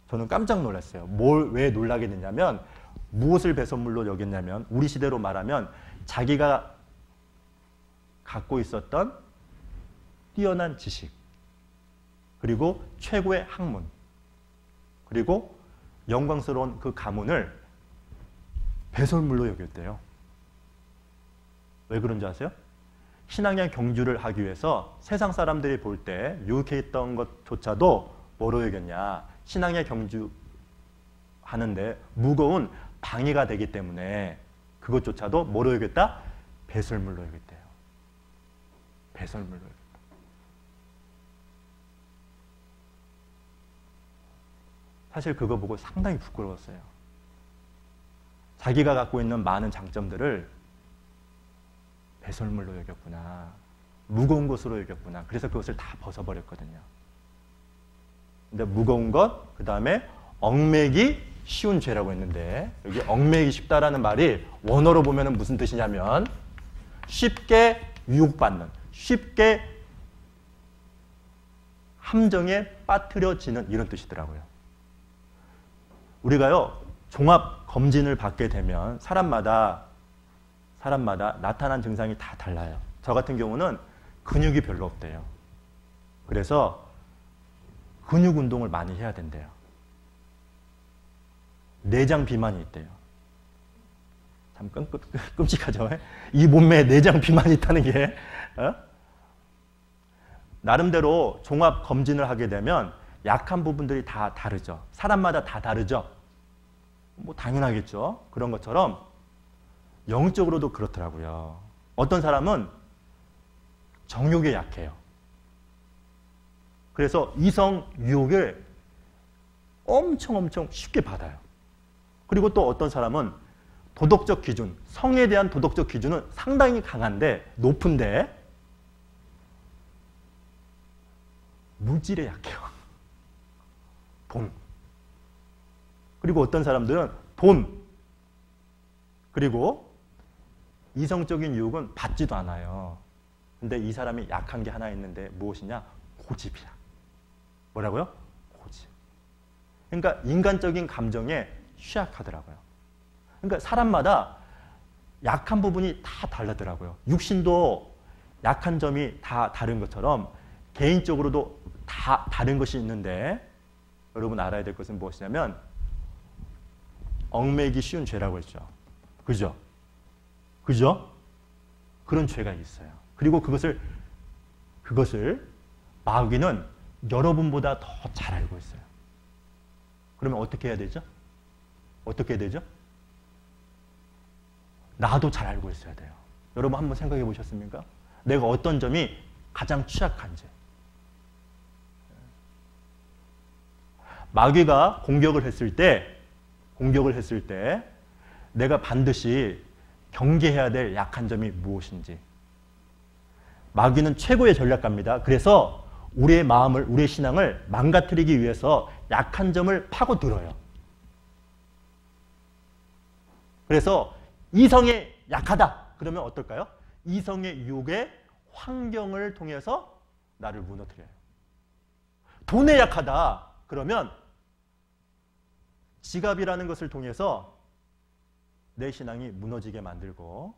저는 깜짝 놀랐어요. 왜 놀라게 됐냐면, 무엇을 배설물로 여겼냐면, 우리 시대로 말하면 자기가 갖고 있었던 뛰어난 지식, 그리고 최고의 학문, 그리고 영광스러운 그 가문을 배설물로 여겼대요. 왜 그런지 아세요? 신앙의 경주를 하기 위해서 세상 사람들이 볼 때 유익했던 것조차도 뭐로 여겼냐? 신앙의 경주 하는데 무거운 방해가 되기 때문에 그것조차도 뭐로 여겼다? 배설물로 여겼대요. 배설물로 여겼다. 사실 그거 보고 상당히 부끄러웠어요. 자기가 갖고 있는 많은 장점들을 배설물로 여겼구나. 무거운 것으로 여겼구나. 그래서 그것을 다 벗어버렸거든요. 근데 무거운 것, 그 다음에 얽매기 쉬운 죄라고 했는데, 여기 얽매기 쉽다라는 말이 원어로 보면 무슨 뜻이냐면 쉽게 유혹받는, 쉽게 함정에 빠뜨려지는 이런 뜻이더라고요. 우리가요, 종합 검진을 받게 되면 사람마다 나타난 증상이 다 달라요. 저 같은 경우는 근육이 별로 없대요. 그래서 근육 운동을 많이 해야 된대요. 내장 비만이 있대요. 참 끔찍하죠? 이 몸매에 내장 비만이 있다는 게. 나름대로 종합 검진을 하게 되면 약한 부분들이 다 다르죠. 사람마다 다 다르죠. 뭐 당연하겠죠. 그런 것처럼 영적으로도 그렇더라고요. 어떤 사람은 정욕에 약해요. 그래서 이성 유혹을 엄청 쉽게 받아요. 그리고 또 어떤 사람은 도덕적 기준, 성에 대한 도덕적 기준은 상당히 강한데, 높은데 물질에 약해요. 돈. 그리고 어떤 사람들은 돈, 그리고 이성적인 유혹은 받지도 않아요. 근데 이 사람이 약한 게 하나 있는데 무엇이냐? 고집이야. 뭐라고요? 고집. 그러니까 인간적인 감정에 취약하더라고요. 그러니까 사람마다 약한 부분이 다 다르더라고요. 육신도 약한 점이 다 다른 것처럼 개인적으로도 다 다른 것이 있는데, 여러분 알아야 될 것은 무엇이냐면 얽매이기 쉬운 죄라고 했죠. 그죠? 그런 죄가 있어요. 그리고 그것을 마귀는 여러분보다 더 잘 알고 있어요. 그러면 어떻게 해야 되죠? 나도 잘 알고 있어야 돼요. 여러분 한번 생각해 보셨습니까? 내가 어떤 점이 가장 취약한지. 마귀가 공격을 했을 때 내가 반드시 경계해야 될 약한 점이 무엇인지. 마귀는 최고의 전략가입니다. 그래서 우리의 마음을, 우리의 신앙을 망가뜨리기 위해서 약한 점을 파고들어요. 그래서 이성에 약하다. 그러면 어떨까요? 이성의 유혹의 환경을 통해서 나를 무너뜨려요. 돈에 약하다. 그러면 지갑이라는 것을 통해서 내 신앙이 무너지게 만들고,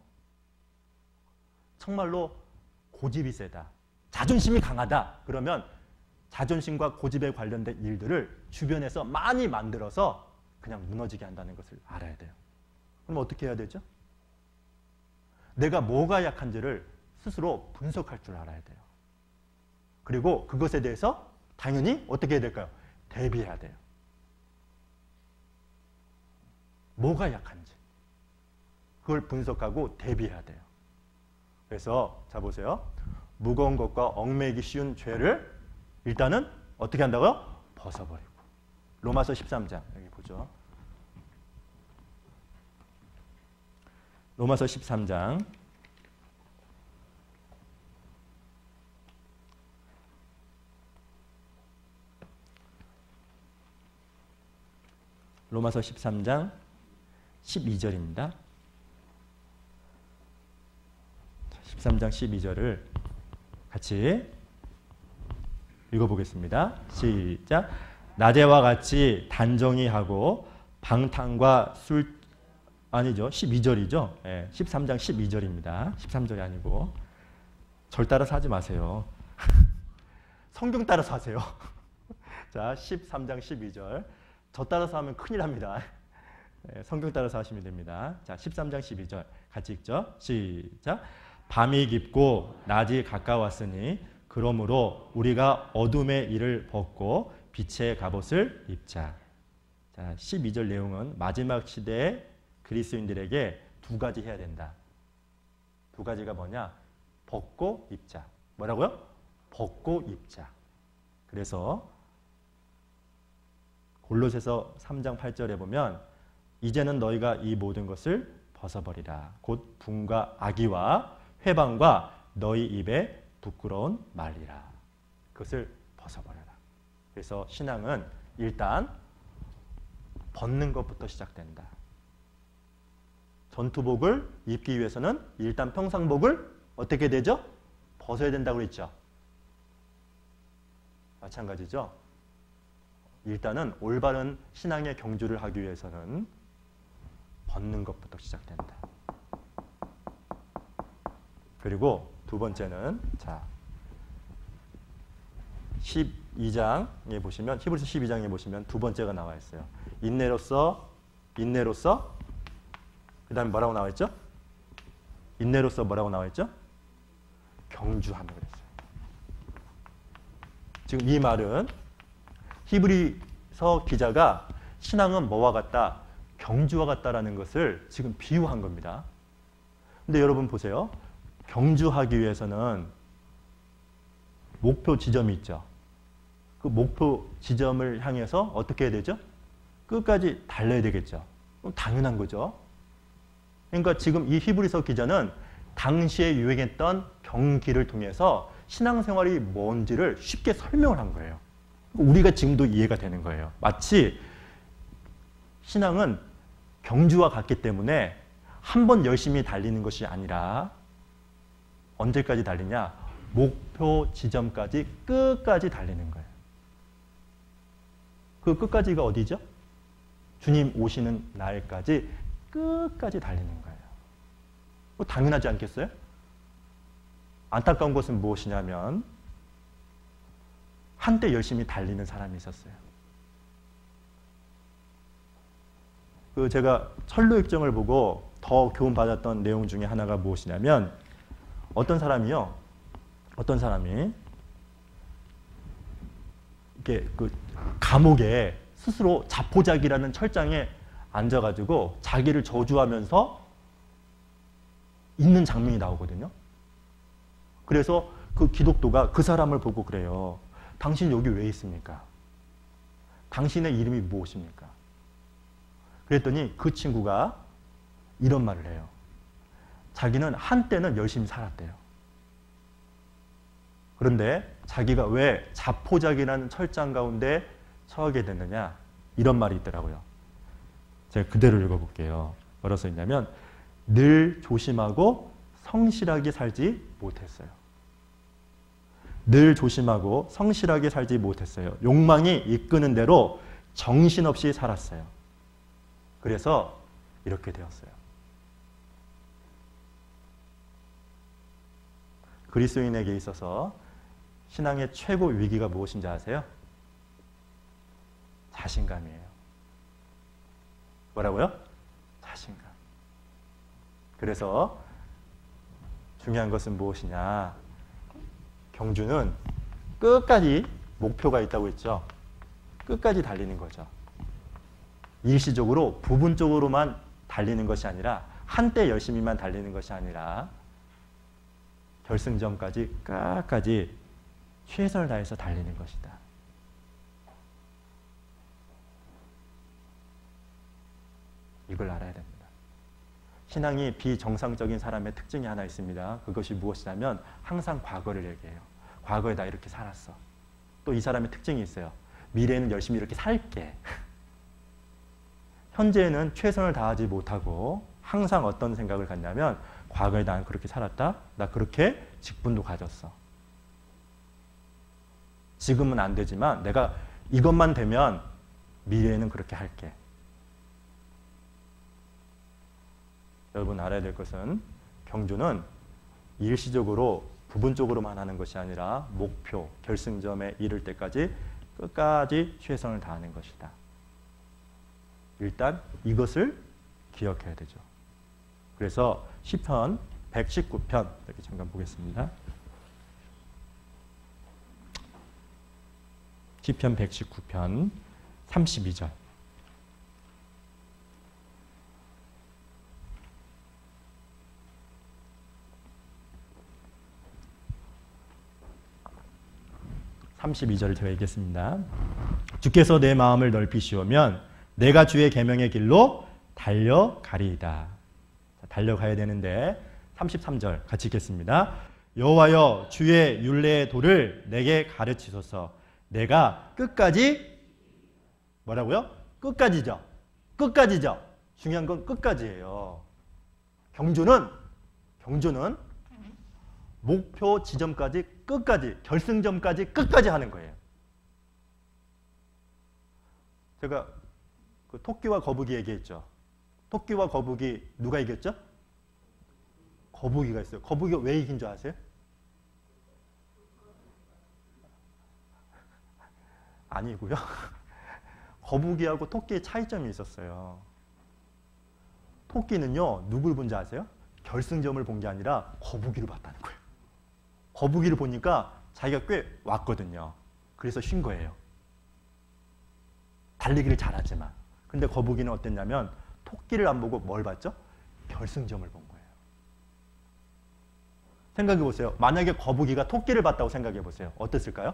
정말로 고집이 세다, 자존심이 강하다. 그러면 자존심과 고집에 관련된 일들을 주변에서 많이 만들어서 그냥 무너지게 한다는 것을 알아야 돼요. 그럼 어떻게 해야 되죠? 내가 뭐가 약한지를 스스로 분석할 줄 알아야 돼요. 그리고 그것에 대해서 당연히 어떻게 해야 될까요? 대비해야 돼요. 뭐가 약한지 그걸 분석하고 대비해야 돼요. 그래서 자 보세요. 무거운 것과 얽매이기 쉬운 죄를 일단은 어떻게 한다고요? 벗어버리고. 로마서 13장 여기 보죠. 로마서 13장 로마서 13장 12절입니다. 13장 12절을 같이 읽어보겠습니다. 시작. 낮에와 같이 단정히 하고 방탕과 술 아니죠. 12절이죠. 네, 13장 12절입니다. 13절이 아니고 절 따라서 하지 마세요. 성경 따라서 하세요. 자, 13장 12절. 저 따라서 하면 큰일 납니다. 네, 성경 따라서 하시면 됩니다. 자, 13장 12절 같이 읽죠. 시작. 밤이 깊고 낮이 가까웠으니 그러므로 우리가 어둠의 일을 벗고 빛의 갑옷을 입자. 자, 12절 내용은 마지막 시대의 그리스도인들에게 두 가지 해야 된다. 두 가지가 뭐냐? 벗고 입자. 뭐라고요? 벗고 입자. 그래서 골로새서 3장 8절에 보면 이제는 너희가 이 모든 것을 벗어버리라. 곧 분과 악의와 회방과 너희 입에 부끄러운 말이라. 그것을 벗어버려라. 그래서 신앙은 일단 벗는 것부터 시작된다. 전투복을 입기 위해서는 일단 평상복을 어떻게 되죠? 벗어야 된다고 그랬죠. 마찬가지죠. 일단은 올바른 신앙의 경주를 하기 위해서는 벗는 것부터 시작된다. 그리고 두 번째는 자 12장에 보시면 히브리서 12장에 보시면 두 번째가 나와 있어요. 인내로서 그 다음에 뭐라고 나와 있죠? 인내로서 뭐라고 나와 있죠? 경주하며 그랬어요. 지금 이 말은 히브리서 기자가 신앙은 뭐와 같다? 경주와 같다라는 것을 지금 비유한 겁니다. 근데 여러분 보세요. 경주하기 위해서는 목표 지점이 있죠. 그 목표 지점을 향해서 어떻게 해야 되죠? 끝까지 달려야 되겠죠. 그럼 당연한 거죠. 그러니까 지금 이 히브리서 기자는 당시에 유행했던 경기를 통해서 신앙생활이 뭔지를 쉽게 설명을 한 거예요. 우리가 지금도 이해가 되는 거예요. 마치 신앙은 경주와 같기 때문에 한 번 열심히 달리는 것이 아니라 언제까지 달리냐? 목표 지점까지 끝까지 달리는 거예요. 그 끝까지가 어디죠? 주님 오시는 날까지 끝까지 달리는 거예요. 당연하지 않겠어요? 안타까운 것은 무엇이냐면 한때 열심히 달리는 사람이 있었어요. 제가 철로역정을 보고 더 교훈받았던 내용 중에 하나가 무엇이냐면 어떤 사람이 이렇게 그 감옥에 스스로 자포자기라는 철장에 앉아가지고 자기를 저주하면서 있는 장면이 나오거든요. 그래서 그 기독도가 그 사람을 보고 그래요. 당신 여기 왜 있습니까? 당신의 이름이 무엇입니까? 그랬더니 그 친구가 이런 말을 해요. 자기는 한때는 열심히 살았대요. 그런데 자기가 왜 자포자기라는 철장 가운데 처하게 됐느냐? 이런 말이 있더라고요. 제가 그대로 읽어볼게요. 뭐라고 써있냐면 늘 조심하고 성실하게 살지 못했어요. 늘 조심하고 성실하게 살지 못했어요. 욕망이 이끄는 대로 정신없이 살았어요. 그래서 이렇게 되었어요. 그리스도인에게 있어서 신앙의 최고 위기가 무엇인지 아세요? 자신감이에요. 뭐라고요? 자신감. 그래서 중요한 것은 무엇이냐? 경주는 끝까지 목표가 있다고 했죠. 끝까지 달리는 거죠. 일시적으로 부분적으로만 달리는 것이 아니라 한때 열심히만 달리는 것이 아니라 결승점까지 끝까지 최선을 다해서 달리는 것이다. 이걸 알아야 됩니다. 신앙이 비정상적인 사람의 특징이 하나 있습니다. 그것이 무엇이냐면 항상 과거를 얘기해요. 과거에 나 이렇게 살았어. 또 이 사람의 특징이 있어요. 미래에는 열심히 이렇게 살게. 현재에는 최선을 다하지 못하고 항상 어떤 생각을 갖냐면 과거에 나는 그렇게 살았다. 나 그렇게 직분도 가졌어. 지금은 안 되지만 내가 이것만 되면 미래에는 그렇게 할게. 여러분 알아야 될 것은 경주는 일시적으로 부분적으로만 하는 것이 아니라 목표, 결승점에 이를 때까지 끝까지 최선을 다하는 것이다. 일단 이것을 기억해야 되죠. 그래서 시편 119편 이렇게 잠깐 보겠습니다. 시편 119편 32절. (32절을) 제가 읽겠습니다. 주께서 내 마음을 넓히시오면 내가 주의 계명의 길로 달려가리이다. 달려가야 되는데 33절 같이 읽겠습니다. 여호와여 주의 율례의 도를 내게 가르치소서. 내가 끝까지 뭐라고요? 끝까지죠. 끝까지죠. 중요한 건 끝까지예요. 경주는 목표 지점까지 끝까지, 결승점까지 끝까지 하는 거예요. 제가 그 토끼와 거북이 얘기했죠. 토끼와 거북이 누가 이겼죠? 거북이가 있어요. 거북이가 왜 이긴 줄 아세요? 아니고요. 거북이하고 토끼의 차이점이 있었어요. 토끼는요, 누굴 본지 아세요? 결승점을 본 게 아니라 거북이를 봤다는 거예요. 거북이를 보니까 자기가 꽤 왔거든요. 그래서 쉰 거예요. 달리기를 잘하지만. 근데 거북이는 어땠냐면 토끼를 안 보고 뭘 봤죠? 결승점을 본 거예요. 생각해 보세요. 만약에 거북이가 토끼를 봤다고 생각해 보세요. 어땠을까요?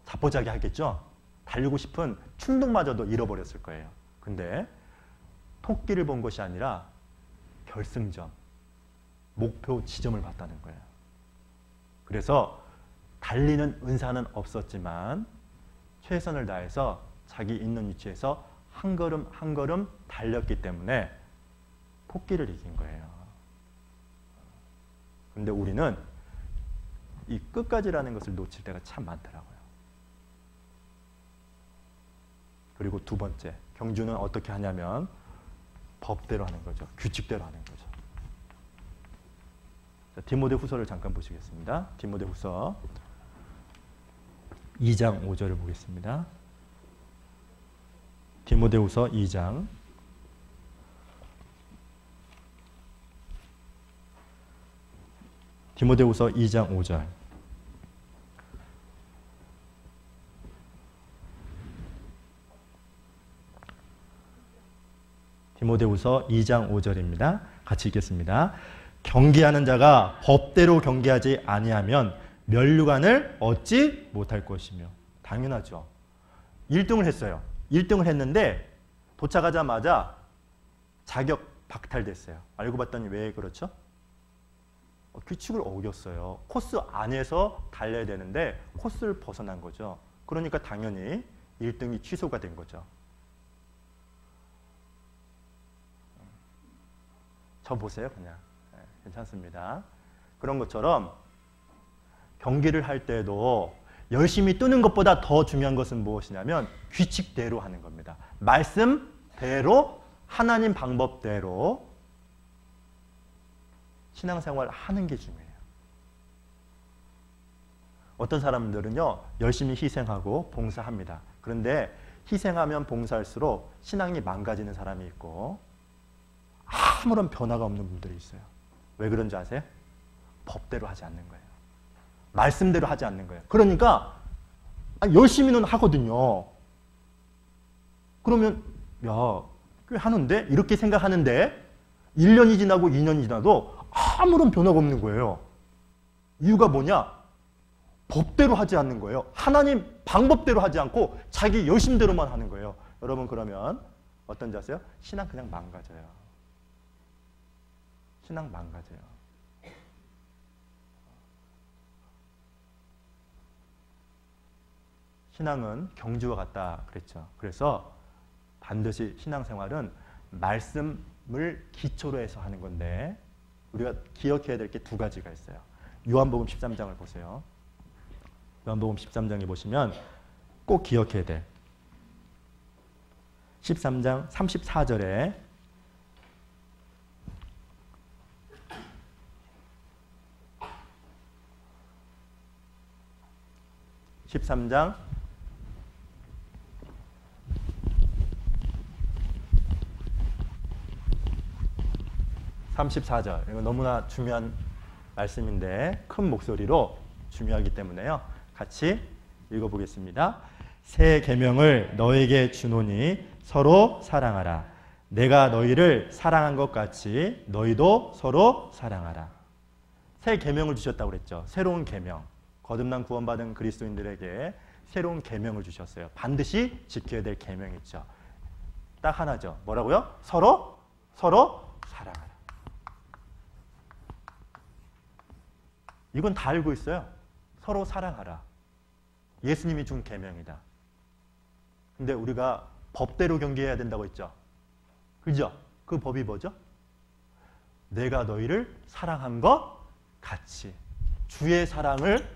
자포자기 하겠죠? 달리고 싶은 충동마저도 잃어버렸을 거예요. 근데 토끼를 본 것이 아니라 결승점, 목표 지점을 봤다는 거예요. 그래서 달리는 은사는 없었지만 최선을 다해서 자기 있는 위치에서 한 걸음 한 걸음 달렸기 때문에 토끼를 이긴 거예요. 근데 우리는 이 끝까지라는 것을 놓칠 때가 참 많더라고요. 그리고 두 번째, 경주는 어떻게 하냐면 법대로 하는 거죠. 규칙대로 하는 거죠. 자, 디모데후서를 잠깐 보시겠습니다. 디모데후서 2장 5절을 보겠습니다. 디모데후서 2장 5절. 디모데후서 2장 5절입니다. 같이 읽겠습니다. 경계하는 자가 법대로 경계하지 아니하면 면류관을 얻지 못할 것이며. 당연하죠. 1등을 했어요. 1등을 했는데 도착하자마자 자격 박탈됐어요. 알고 봤더니 왜 그렇죠? 규칙을 어겼어요. 코스 안에서 달려야 되는데 코스를 벗어난 거죠. 그러니까 당연히 1등이 취소가 된 거죠. 저 보세요, 그냥. 네, 괜찮습니다. 그런 것처럼 경기를 할 때도 열심히 뜨는 것보다 더 중요한 것은 무엇이냐면 규칙대로 하는 겁니다. 말씀대로, 하나님 방법대로 신앙생활 하는 게 중요해요. 어떤 사람들은요, 열심히 희생하고 봉사합니다. 그런데 희생하면 봉사할수록 신앙이 망가지는 사람이 있고 아무런 변화가 없는 분들이 있어요. 왜 그런지 아세요? 법대로 하지 않는 거예요. 말씀대로 하지 않는 거예요. 그러니까 열심히는 하거든요. 그러면 야, 꽤 하는데? 이렇게 생각하는데 1년이 지나고 2년이 지나도 아무런 변화가 없는 거예요. 이유가 뭐냐? 법대로 하지 않는 거예요. 하나님 방법대로 하지 않고 자기 열심대로만 하는 거예요. 여러분 그러면 어떤지 아세요? 신앙 그냥 망가져요. 신앙 망가져요. 신앙은 경주와 같다 그랬죠. 그래서 반드시 신앙생활은 말씀을 기초로 해서 하는 건데 우리가 기억해야 될 게 두 가지가 있어요. 요한복음 13장을 보세요. 요한복음 13장에 보시면 꼭 기억해야 돼. 13장 34절에 13장 34절. 이거 너무나 중요한 말씀인데 큰 목소리로 중요하기 때문에요. 같이 읽어보겠습니다. 새 계명을 너에게 주노니 서로 사랑하라. 내가 너희를 사랑한 것 같이 너희도 서로 사랑하라. 새 계명을 주셨다고 그랬죠. 새로운 계명. 거듭난 구원받은 그리스도인들에게 새로운 계명을 주셨어요. 반드시 지켜야 될 계명이 있죠. 딱 하나죠. 뭐라고요? 서로 사랑하라. 이건 다 알고 있어요. 서로 사랑하라. 예수님이 준 계명이다. 근데 우리가 법대로 경계해야 된다고 했죠. 그죠? 그 법이 뭐죠? 내가 너희를 사랑한 것 같이. 주의 사랑을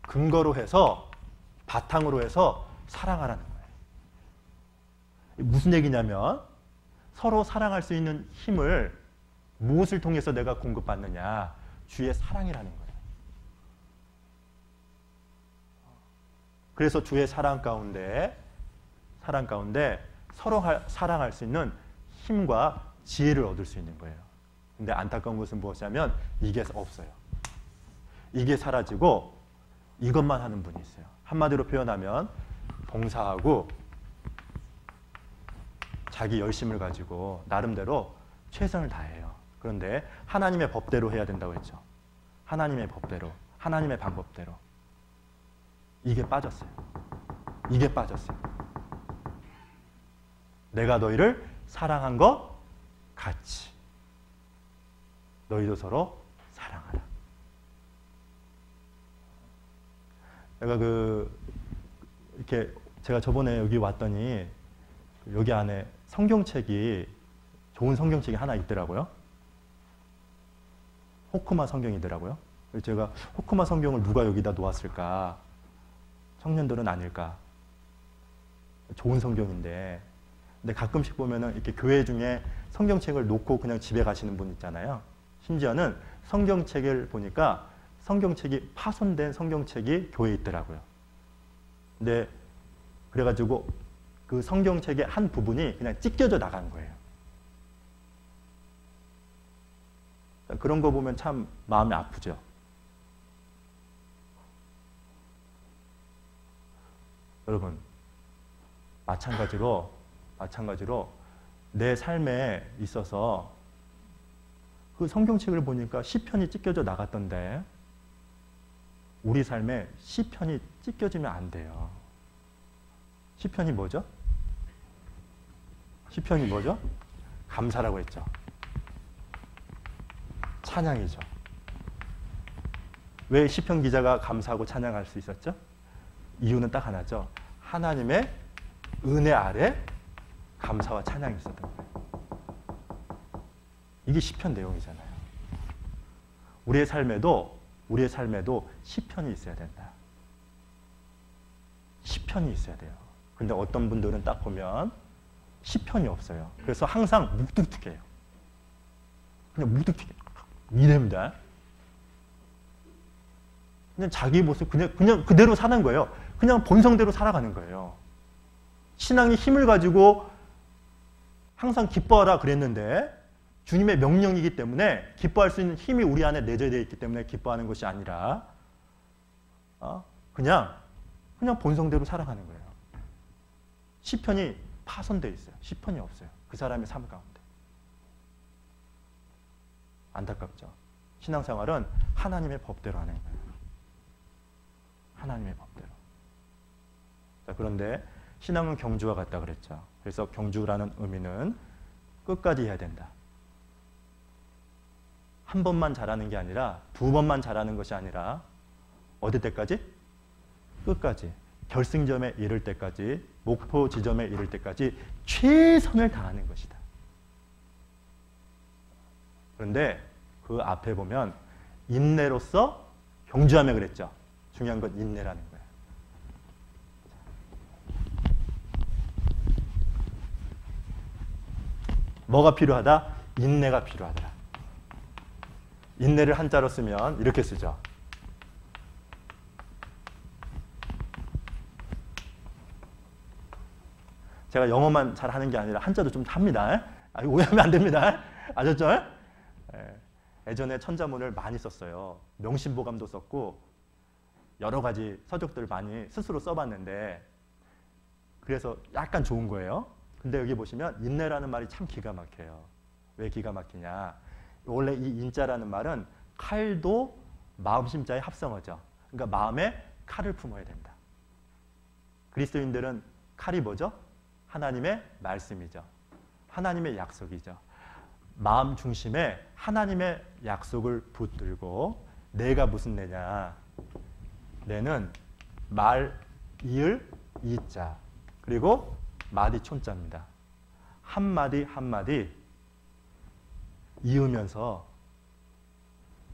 근거로 해서 바탕으로 해서 사랑하라는 거예요. 무슨 얘기냐면 서로 사랑할 수 있는 힘을 무엇을 통해서 내가 공급받느냐? 주의 사랑이라는 거예요. 그래서 주의 사랑 가운데 서로 사랑할 수 있는 힘과 지혜를 얻을 수 있는 거예요. 근데 안타까운 것은 무엇이냐면 이게 없어요. 이게 사라지고 이것만 하는 분이 있어요. 한마디로 표현하면 봉사하고 자기 열심을 가지고 나름대로 최선을 다해요. 그런데 하나님의 법대로 해야 된다고 했죠. 하나님의 법대로, 하나님의 방법대로. 이게 빠졌어요. 내가 너희를 사랑한 것 같이 너희도 서로 사랑하라. 내가 이렇게 제가 저번에 여기 왔더니 여기 안에 성경책이 좋은 성경책이 하나 있더라고요. 호크마 성경이더라고요. 그래서 제가 호크마 성경을 누가 여기다 놓았을까? 청년들은 아닐까? 좋은 성경인데. 근데 가끔씩 보면은 이렇게 교회 중에 성경책을 놓고 그냥 집에 가시는 분 있잖아요. 심지어는 성경책을 보니까 성경책이 파손된 성경책이 교회에 있더라고요. 근데 그래가지고 그 성경책의 한 부분이 그냥 찢겨져 나간 거예요. 그런 거 보면 참 마음이 아프죠. 여러분, 마찬가지로 내 삶에 있어서 그 성경책을 보니까 시편이 찢겨져 나갔던데 우리 삶에 시편이 찢겨지면 안 돼요. 시편이 뭐죠? 감사라고 했죠. 찬양이죠. 왜 시편 기자가 감사하고 찬양할 수 있었죠? 이유는 딱 하나죠. 하나님의 은혜 아래 감사와 찬양이 있었던 거예요. 이게 시편 내용이잖아요. 우리의 삶에도 시편이 있어야 된다. 시편이 있어야 돼요. 근데 어떤 분들은 딱 보면 시편이 없어요. 그래서 항상 묵뚝뚝해요. 그냥 묵뚝뚝해요. 이랍니다. 그냥 자기 모습 그냥 그대로 사는 거예요. 그냥 본성대로 살아가는 거예요. 신앙이 힘을 가지고 항상 기뻐하라 그랬는데 주님의 명령이기 때문에 기뻐할 수 있는 힘이 우리 안에 내재되어 있기 때문에 기뻐하는 것이 아니라 그냥 본성대로 살아가는 거예요. 시편이 파손되어 있어요. 시편이 없어요. 그 사람의 삶 가운데. 안타깝죠. 신앙생활은 하나님의 법대로 하는 거예요. 하나님의 법대로. 자, 그런데 신앙은 경주와 같다 그랬죠. 그래서 경주라는 의미는 끝까지 해야 된다. 한 번만 잘하는 게 아니라 두 번만 잘하는 것이 아니라 어디 때까지? 끝까지. 결승점에 이를 때까지, 목표 지점에 이를 때까지 최선을 다하는 것이다. 그런데 그 앞에 보면 인내로서 경주하며 그랬죠. 중요한 건 인내라는 거예요. 뭐가 필요하다? 인내가 필요하더라. 인내를 한자로 쓰면 이렇게 쓰죠. 제가 영어만 잘하는 게 아니라 한자도 좀 합니다. 오해하면 안 됩니다. 아셨죠? 예전에 천자문을 많이 썼어요. 명심보감도 썼고 여러 가지 서적들을 많이 스스로 써봤는데 그래서 약간 좋은 거예요. 근데 여기 보시면 인내라는 말이 참 기가 막혀요. 왜 기가 막히냐? 원래 이 인자라는 말은 칼도 마음심자의 합성어죠. 그러니까 마음에 칼을 품어야 된다. 그리스도인들은 칼이 뭐죠? 하나님의 말씀이죠. 하나님의 약속이죠. 마음 중심에 하나님의 약속을 붙들고 내가 무슨 내냐? 내는 말, 이을, 이자 그리고 마디 촌자입니다. 한마디 한마디 이으면서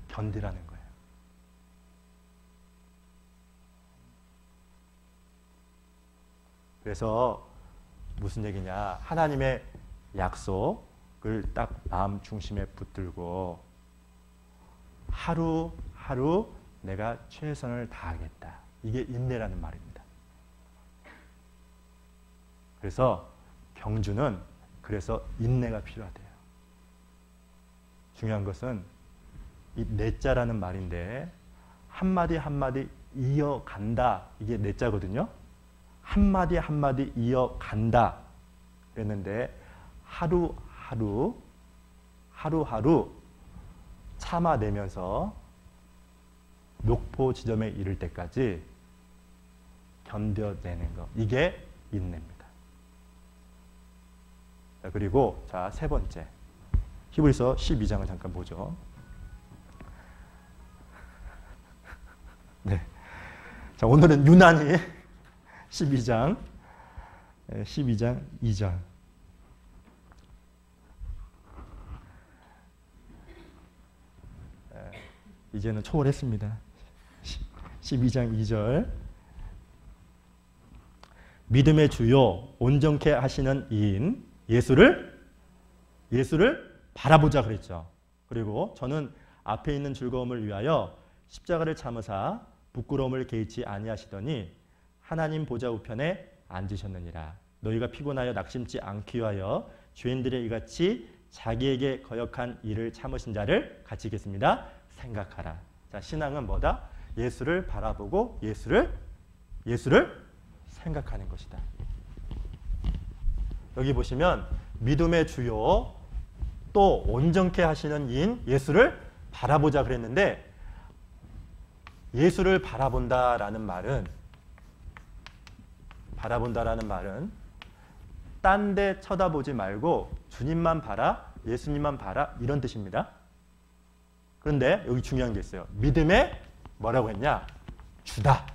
견디라는 거예요. 그래서 무슨 얘기냐? 하나님의 약속을 딱 마음 중심에 붙들고 하루하루 내가 최선을 다하겠다. 이게 인내라는 말입니다. 그래서 경주는 그래서 인내가 필요하대요. 중요한 것은 이 내자라는 말인데 한마디 한마디 이어간다. 이게 내자거든요. 한마디 한마디 이어간다 그랬는데 하루하루 참아내면서 목표 지점에 이를 때까지 견뎌내는 것. 이게 인내입니다. 자, 그리고 자, 세 번째. 히브리서 12장을 잠깐 보죠. 네. 자, 오늘은 유난히 12장 2절. 이제는 초월했습니다. 12장 2절. 믿음의 주요 온전케 하시는 이인 예수를 바라보자 그랬죠. 그리고 저는 앞에 있는 즐거움을 위하여 십자가를 참으사 부끄러움을 개의치 아니하시더니 하나님 보좌 우편에 앉으셨느니라. 너희가 피곤하여 낙심치 않기 위하여 죄인들의 이같이 자기에게 거역한 일을 참으신 자를 가지겠습니다. 생각하라. 자, 신앙은 뭐다? 예수를 바라보고 예수를 생각하는 것이다. 여기 보시면 믿음의 주요 또 온전케 하시는 이인 예수를 바라보자 그랬는데 예수를 바라본다라는 말은 딴 데 쳐다보지 말고 주님만 봐라, 예수님만 봐라 이런 뜻입니다. 그런데 여기 중요한 게 있어요. 믿음에 뭐라고 했냐? 주다.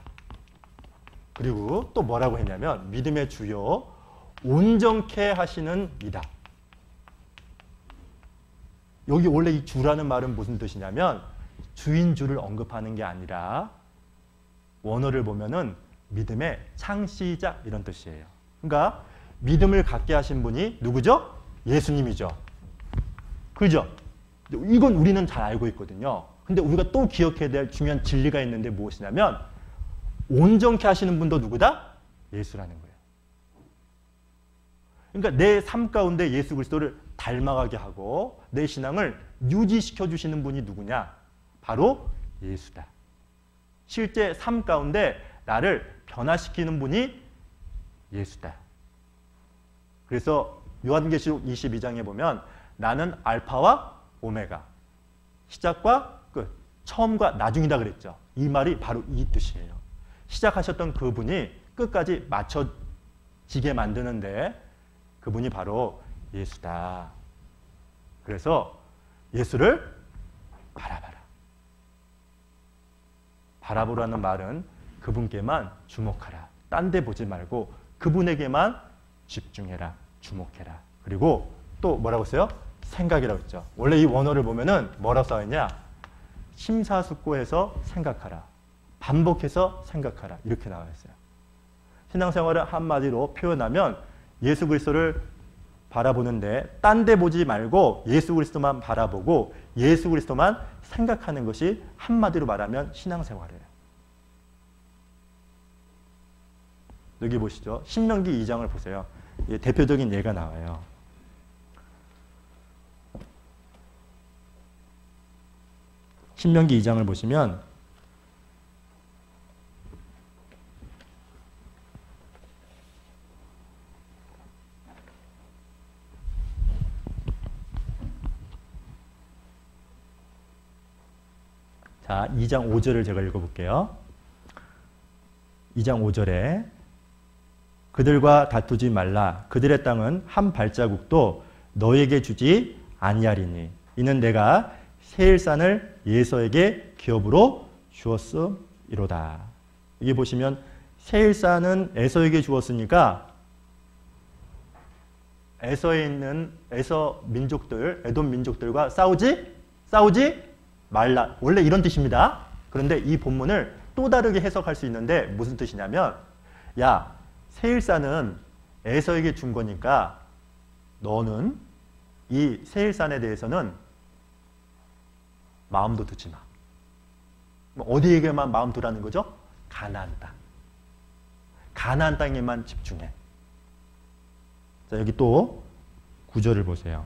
그리고 또 뭐라고 했냐면 믿음의 주요 온전케 하시는 이다. 여기 원래 이 주라는 말은 무슨 뜻이냐면 주인 주를 언급하는 게 아니라 원어를 보면은 믿음의 창시자 이런 뜻이에요. 그러니까 믿음을 갖게 하신 분이 누구죠? 예수님이죠. 그죠? 이건 우리는 잘 알고 있거든요. 근데 우리가 또 기억해야 될 중요한 진리가 있는데 무엇이냐면 온전케 하시는 분도 누구다? 예수라는 거예요. 그러니까 내 삶 가운데 예수 그리스도를 닮아가게 하고 내 신앙을 유지시켜 주시는 분이 누구냐? 바로 예수다. 실제 삶 가운데 나를 변화시키는 분이 예수다. 그래서 요한계시록 22장에 보면 나는 알파와 오메가, 시작과 처음과 나중이다 그랬죠. 이 말이 바로 이 뜻이에요. 시작하셨던 그분이 끝까지 맞춰지게 만드는데 그분이 바로 예수다. 그래서 예수를 바라봐라. 바라보라는 말은 그분께만 주목하라. 딴 데 보지 말고 그분에게만 집중해라. 주목해라. 그리고 또 뭐라고 써요? 생각이라고 했죠. 원래 이 원어를 보면은 뭐라고 써있냐? 심사숙고해서 생각하라. 반복해서 생각하라. 이렇게 나와 있어요. 신앙생활을 한마디로 표현하면 예수 그리스도를 바라보는데 딴 데 보지 말고 예수 그리스도만 바라보고 예수 그리스도만 생각하는 것이 한마디로 말하면 신앙생활이에요. 여기 보시죠. 신명기 2장을 보세요. 대표적인 예가 나와요. 신명기 2장을 보시면 자, 2장 5절을 제가 읽어볼게요. 2장 5절에 그들과 다투지 말라. 그들의 땅은 한 발자국도 너에게 주지 아니하리니 이는 내가 세일산을 예서에게 기업으로 주었음이로다. 여기 보시면 세일산은 에서에게 주었으니까 에서에 있는 에서 민족들, 에돔 민족들과 싸우지 말라. 원래 이런 뜻입니다. 그런데 이 본문을 또 다르게 해석할 수 있는데 무슨 뜻이냐면 야, 세일산은 에서에게 준 거니까 너는 이 세일산에 대해서는 마음도 두지 마. 어디에게만 마음 두라는 거죠? 가나안 땅. 가나안 땅에만 집중해. 자, 여기 또 9절을 보세요.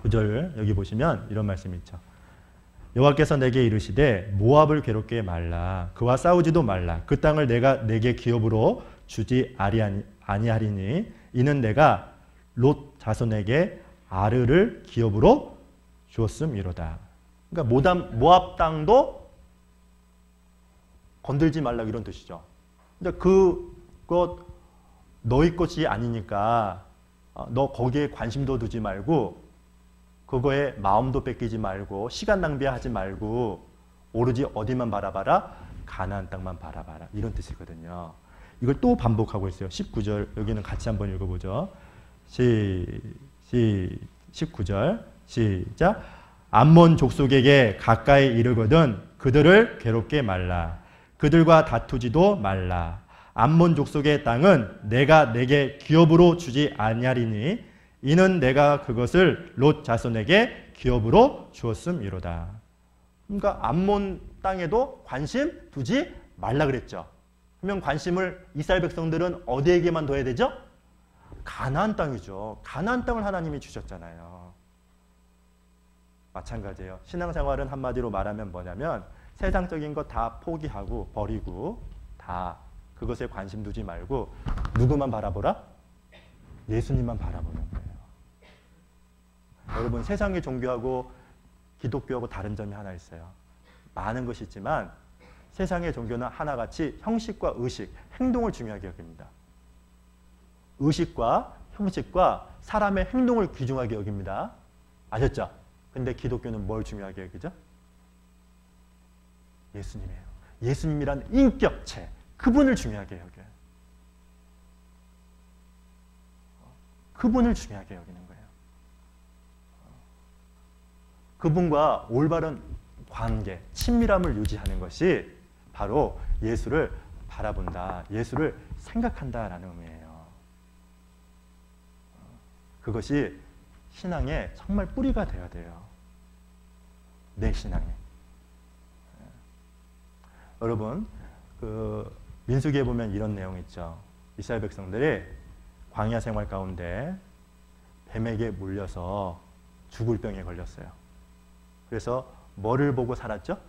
9절 여기 보시면 이런 말씀이 있죠. 여호와께서 내게 이르시되 모압을 괴롭게 말라. 그와 싸우지도 말라. 그 땅을 내가 내게 기업으로 주지 아니하리니 이는 내가 롯 자손에게 아르를 기업으로 주었음이로다. 그러니까 모압 땅도 건들지 말라 이런 뜻이죠. 근데 그것 너희 것이 아니니까 너 거기에 관심도 두지 말고 그거에 마음도 뺏기지 말고 시간 낭비하지 말고 오로지 어디만 바라봐라? 가나안 땅만 바라봐라. 이런 뜻이거든요. 이걸 또 반복하고 있어요. 19절 여기는 같이 한번 읽어보죠. 19절 시작. 암몬 족속에게 가까이 이르거든 그들을 괴롭게 말라. 그들과 다투지도 말라. 암몬 족속의 땅은 내가 내게 기업으로 주지 아니하리니 이는 내가 그것을 롯 자손에게 기업으로 주었음이로다. 그러니까 암몬 땅에도 관심 두지 말라 그랬죠. 그러면 관심을 이스라엘 백성들은 어디에게만 둬야 되죠? 가나안 땅이죠. 가나안 땅을 하나님이 주셨잖아요. 마찬가지예요. 신앙생활은 한마디로 말하면 뭐냐면 세상적인 거 다 포기하고 버리고 다 그것에 관심 두지 말고 누구만 바라보라? 예수님만 바라보는 거예요. 여러분 세상의 종교하고 기독교하고 다른 점이 하나 있어요. 많은 것이 있지만 세상의 종교는 하나같이 형식과 의식, 행동을 중요하게 여깁니다. 의식과 형식과 사람의 행동을 귀중하게 여깁니다. 아셨죠? 근데 기독교는 뭘 중요하게 여기죠? 예수님이에요. 예수님이란 인격체, 그분을 중요하게 여겨요. 그분을 중요하게 여기는 거예요. 그분과 올바른 관계, 친밀함을 유지하는 것이 바로 예수를 바라본다, 예수를 생각한다라는 의미예요. 그것이 신앙의 정말 뿌리가 되어야 돼요. 내 신앙에. 여러분, 민수기에 보면 이런 내용이 있죠. 이스라엘 백성들이 광야 생활 가운데 뱀에게 물려서 죽을 병에 걸렸어요. 그래서 뭐를 보고 살았죠?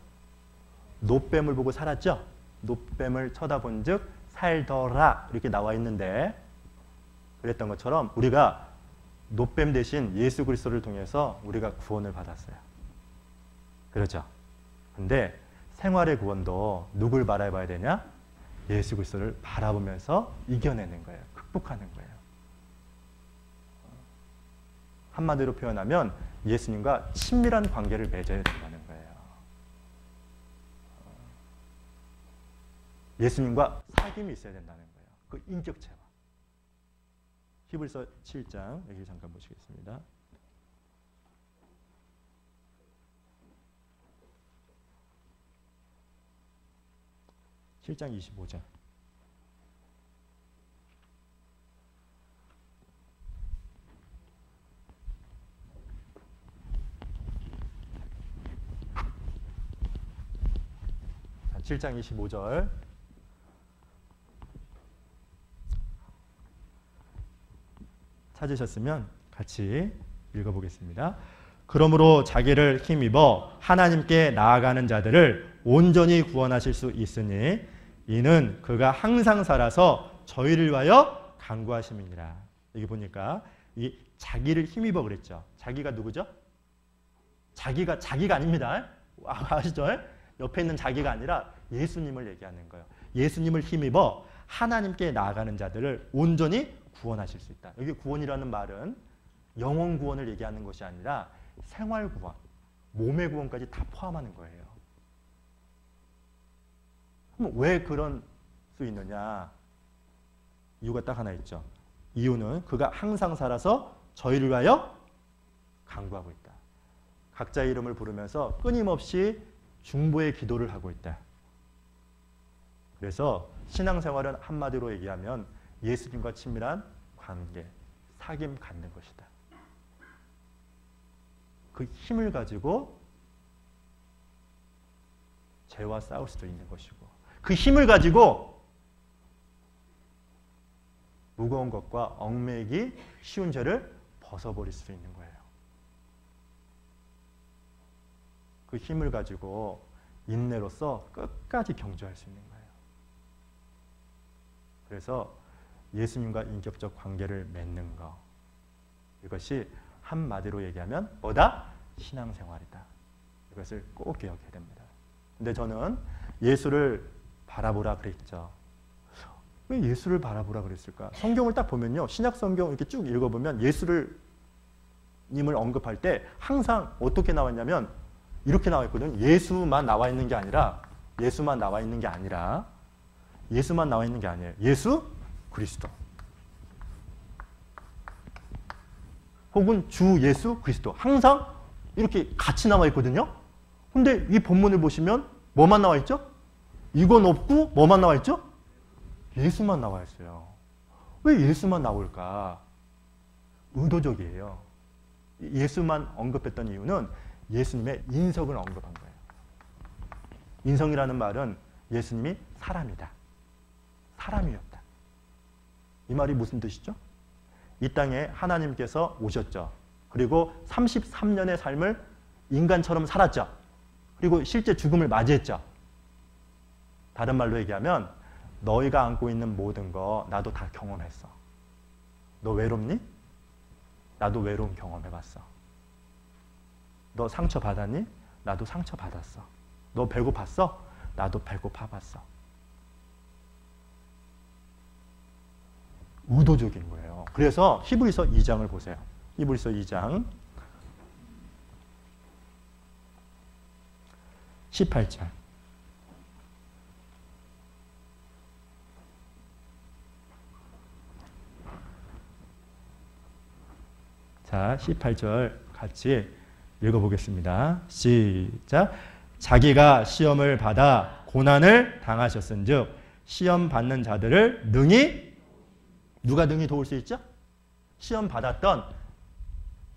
놋뱀을 보고 살았죠? 놋뱀을 쳐다본 즉 살더라 이렇게 나와 있는데 그랬던 것처럼 우리가 놋뱀 대신 예수 그리스도를 통해서 우리가 구원을 받았어요. 그렇죠? 근데 생활의 구원도 누굴 바라봐야 되냐? 예수 그리스도를 바라보면서 이겨내는 거예요. 극복하는 거예요. 한마디로 표현하면 예수님과 친밀한 관계를 맺어야 된다는 거예요. 예수님과 사귐이 있어야 된다는 거예요. 그 인격체와. 히브리서 7장 여기 잠깐 보시겠습니다. (7장 25절) 자, 7장 25절 찾으셨으면 같이 읽어보겠습니다. 그러므로 자기를 힘입어 하나님께 나아가는 자들을 온전히 구원하실 수 있으니 이는 그가 항상 살아서 저희를 위하여 간구하심이니라. 여기 보니까 이 자기를 힘입어 그랬죠. 자기가 누구죠? 자기가 아닙니다. 아시죠? 옆에 있는 자기가 아니라 예수님을 얘기하는 거예요. 예수님을 힘입어 하나님께 나아가는 자들을 온전히 구원하실 수 있다. 여기 구원이라는 말은 영혼 구원을 얘기하는 것이 아니라 생활 구원, 몸의 구원까지 다 포함하는 거예요. 그럼 왜 그런 수 있느냐? 이유가 딱 하나 있죠. 이유는 그가 항상 살아서 저희를 위하여 간구하고 있다. 각자의 이름을 부르면서 끊임없이 중보의 기도를 하고 있다. 그래서 신앙생활은 한마디로 얘기하면 예수님과 친밀한 관계, 사귐 갖는 것이다. 그 힘을 가지고 죄와 싸울 수도 있는 것이고 그 힘을 가지고 무거운 것과 얽매이기 쉬운 죄를 벗어버릴 수 있는 거예요. 그 힘을 가지고 인내로서 끝까지 경주할 수 있는 거예요. 그래서 예수님과 인격적 관계를 맺는 것, 이것이 한마디로 얘기하면 뭐다? 신앙생활이다. 이것을 꼭 기억해야 됩니다. 근데 저는 예수를 바라보라 그랬죠. 왜 예수를 바라보라 그랬을까? 성경을 딱 보면요, 신약 성경 이렇게 쭉 읽어보면 님을 언급할 때 항상 어떻게 나왔냐면 이렇게 나와 있거든요. 예수만 나와 있는 게 아니라 예수만 나와 있는 게 아니라 예수만 나와 있는 게 아니에요. 예수 그리스도 혹은 주 예수 그리스도 항상 이렇게 같이 나와 있거든요. 근데 이 본문을 보시면 뭐만 나와 있죠? 이건 없고 뭐만 나와 있죠? 예수만 나와 있어요. 왜 예수만 나올까? 의도적이에요. 예수만 언급했던 이유는 예수님의 인성을 언급한 거예요. 인성이라는 말은 예수님이 사람이다. 사람이었다. 이 말이 무슨 뜻이죠? 이 땅에 하나님께서 오셨죠. 그리고 33년의 삶을 인간처럼 살았죠. 그리고 실제 죽음을 맞이했죠. 다른 말로 얘기하면 너희가 안고 있는 모든 거 나도 다 경험했어. 너 외롭니? 나도 외로움 경험해봤어. 너 상처 받았니? 나도 상처 받았어. 너 배고팠어? 나도 배고파봤어. 의도적인 거예요. 그래서 히브리서 2장을 보세요. 히브리서 2장 18절. 자, 18절 같이 읽어보겠습니다. 시작. 자기가 시험을 받아 고난을 당하셨은즉 시험 받는 자들을 능히 누가 능히 도울 수 있죠? 시험 받았던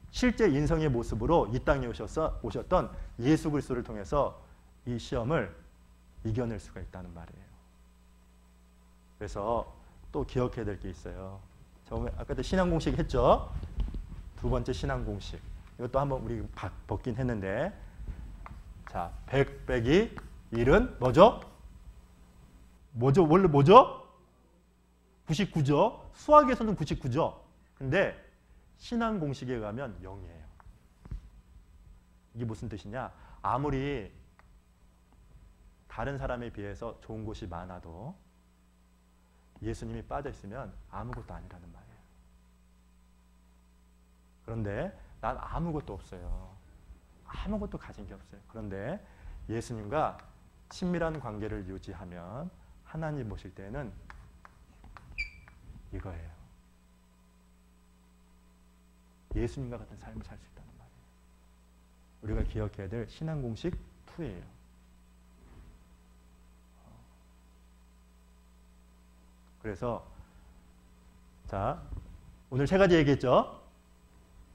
실제 인성의 모습으로 이 땅에 오셨던 예수 그리스도를 통해서 이 시험을 이겨낼 수가 있다는 말이에요. 그래서 또 기억해야 될 게 있어요. 아까도 신앙 공식 했죠? 두 번째 신앙 공식. 이것도 한번 우리 벗긴 했는데, 자, 100 빼기 1은 뭐죠? 원래 뭐죠? 99죠. 수학에서는 99죠. 근데 신앙 공식에 가면 0이에요. 이게 무슨 뜻이냐? 아무리 다른 사람에 비해서 좋은 곳이 많아도 예수님이 빠져 있으면 아무것도 아니라는 말이에요. 그런데 난 아무것도 없어요. 아무것도 가진 게 없어요. 그런데 예수님과 친밀한 관계를 유지하면 하나님 보실 때는 이거예요. 예수님과 같은 삶을 살 수 있다는 말이에요. 우리가 기억해야 될 신앙 공식 2예요. 그래서 자, 오늘 3가지 얘기했죠.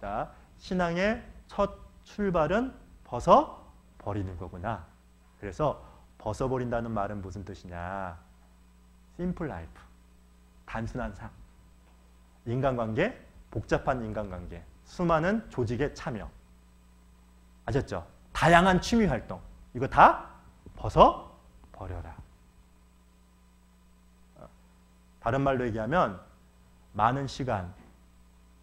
자, 신앙의 첫 출발은 벗어버리는 거구나. 그래서 벗어버린다는 말은 무슨 뜻이냐. 심플 라이프, 단순한 삶. 인간관계, 복잡한 인간관계, 수많은 조직의 참여. 아셨죠? 다양한 취미활동. 이거 다 벗어버려라. 다른 말로 얘기하면 많은 시간,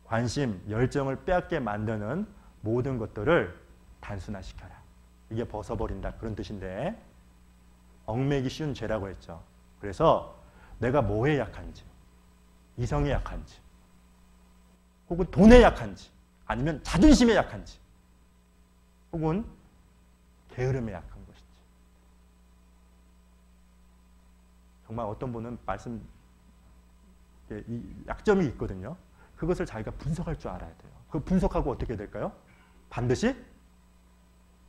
관심, 열정을 빼앗게 만드는 모든 것들을 단순화시켜라. 이게 벗어버린다 그런 뜻인데 얽매기 쉬운 죄라고 했죠. 그래서 내가 뭐에 약한지, 이성에 약한지, 혹은 돈에 약한지, 아니면 자존심에 약한지, 혹은 게으름에 약한 것인지. 정말 어떤 분은 이 약점이 있거든요. 그것을 자기가 분석할 줄 알아야 돼요. 그 분석하고 어떻게 될까요? 반드시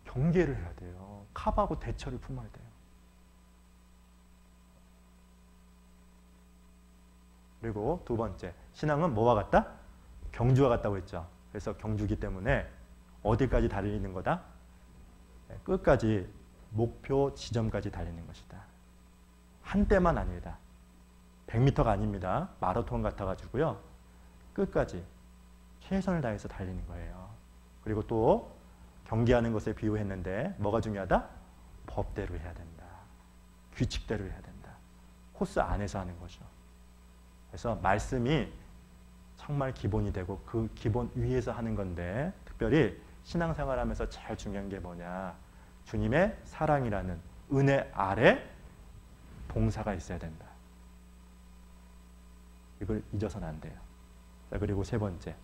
경계를 해야 돼요. 커버하고 대처를 품어야 돼요. 그리고 2번째, 신앙은 뭐와 같다? 경주와 같다고 했죠. 그래서 경주기 때문에 어디까지 달리는 거다? 끝까지 목표 지점까지 달리는 것이다. 한때만 아니다. 100m가 아닙니다. 마라톤 같아가지고요. 끝까지 최선을 다해서 달리는 거예요. 그리고 또 경기하는 것에 비유했는데 뭐가 중요하다? 법대로 해야 된다. 규칙대로 해야 된다. 코스 안에서 하는 거죠. 그래서 말씀이 정말 기본이 되고 그 기본 위에서 하는 건데 특별히 신앙생활하면서 제일 중요한 게 뭐냐. 주님의 사랑이라는 은혜 아래 봉사가 있어야 된다. 이걸 잊어서는 안 돼요. 자, 그리고 3번째.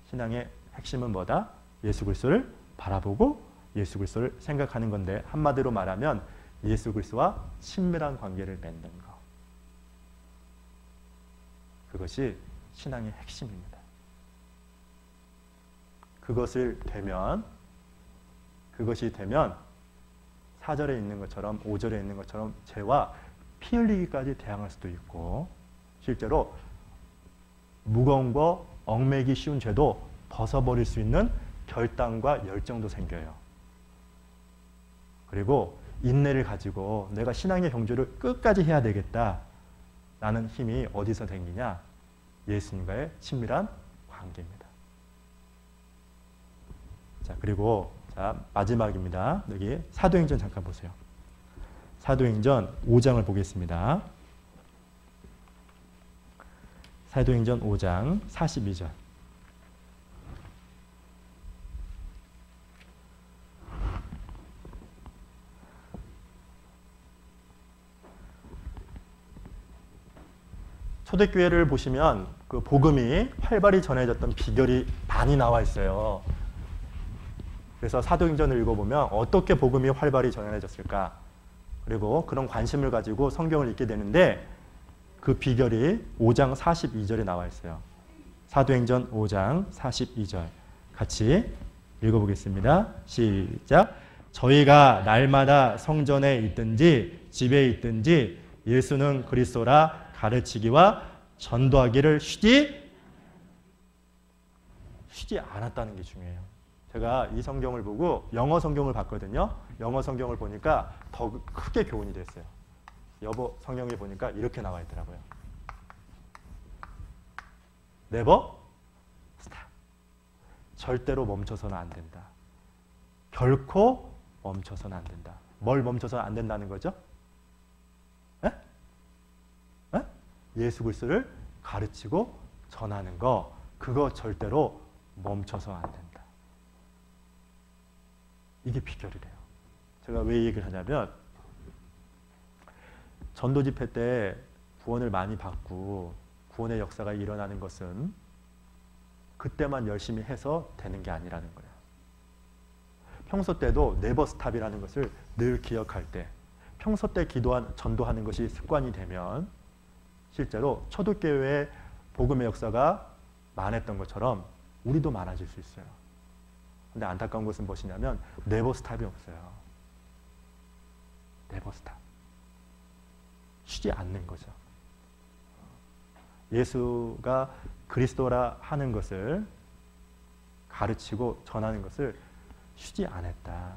신앙의 핵심은 뭐다? 예수 그리스도를 바라보고 예수 그리스도를 생각하는 건데 한마디로 말하면 예수 그리스도와 친밀한 관계를 맺는 것. 그것이 신앙의 핵심입니다. 그것이 되면 4절에 있는 것처럼 5절에 있는 것처럼 죄와 피 흘리기까지 대항할 수도 있고 실제로 무거운 거 얽매기 쉬운 죄도 벗어버릴 수 있는 결단과 열정도 생겨요. 그리고 인내를 가지고 내가 신앙의 경주를 끝까지 해야 되겠다. 라는 힘이 어디서 생기냐? 예수님과의 친밀한 관계입니다. 자, 그리고 마지막입니다. 여기 사도행전 잠깐 보세요. 사도행전 5장을 보겠습니다. 사도행전 5장 42절. 초대교회를 보시면 그 복음이 활발히 전해졌던 비결이 많이 나와 있어요. 그래서 사도행전을 읽어보면 어떻게 복음이 활발히 전해졌을까? 그리고 그런 관심을 가지고 성경을 읽게 되는데 그 비결이 5장 42절에 나와 있어요. 사도행전 5장 42절. 같이 읽어보겠습니다. 시작. 저희가 날마다 성전에 있든지 집에 있든지 예수는 그리스도라 가르치기와 전도하기를 쉬지 않았다는 게 중요해요. 제가 이 성경을 보고 영어 성경을 봤거든요. 영어 성경을 보니까 더 크게 교훈이 됐어요. 여보 성경에 보니까 이렇게 나와 있더라고요. Never stop. 절대로 멈춰서는 안 된다. 결코 멈춰서는 안 된다. 뭘 멈춰서는 안 된다는 거죠? 예수 그리스도를 가르치고 전하는 거, 그거 절대로 멈춰서 안 된다. 이게 비결이래요. 제가 왜 이 얘기를 하냐면 전도 집회 때 구원을 많이 받고 구원의 역사가 일어나는 것은 그때만 열심히 해서 되는 게 아니라는 거예요. 평소 때도 네버 스탑이라는 것을 늘 기억할 때, 평소 때 전도하는 것이 습관이 되면 실제로 초대교회의 복음의 역사가 많았던 것처럼 우리도 많아질 수 있어요. 근데 안타까운 것은 무엇이냐면 네버 스탑이 없어요. 네버 스탑. 쉬지 않는 거죠. 예수가 그리스도라 하는 것을 가르치고 전하는 것을 쉬지 않았다.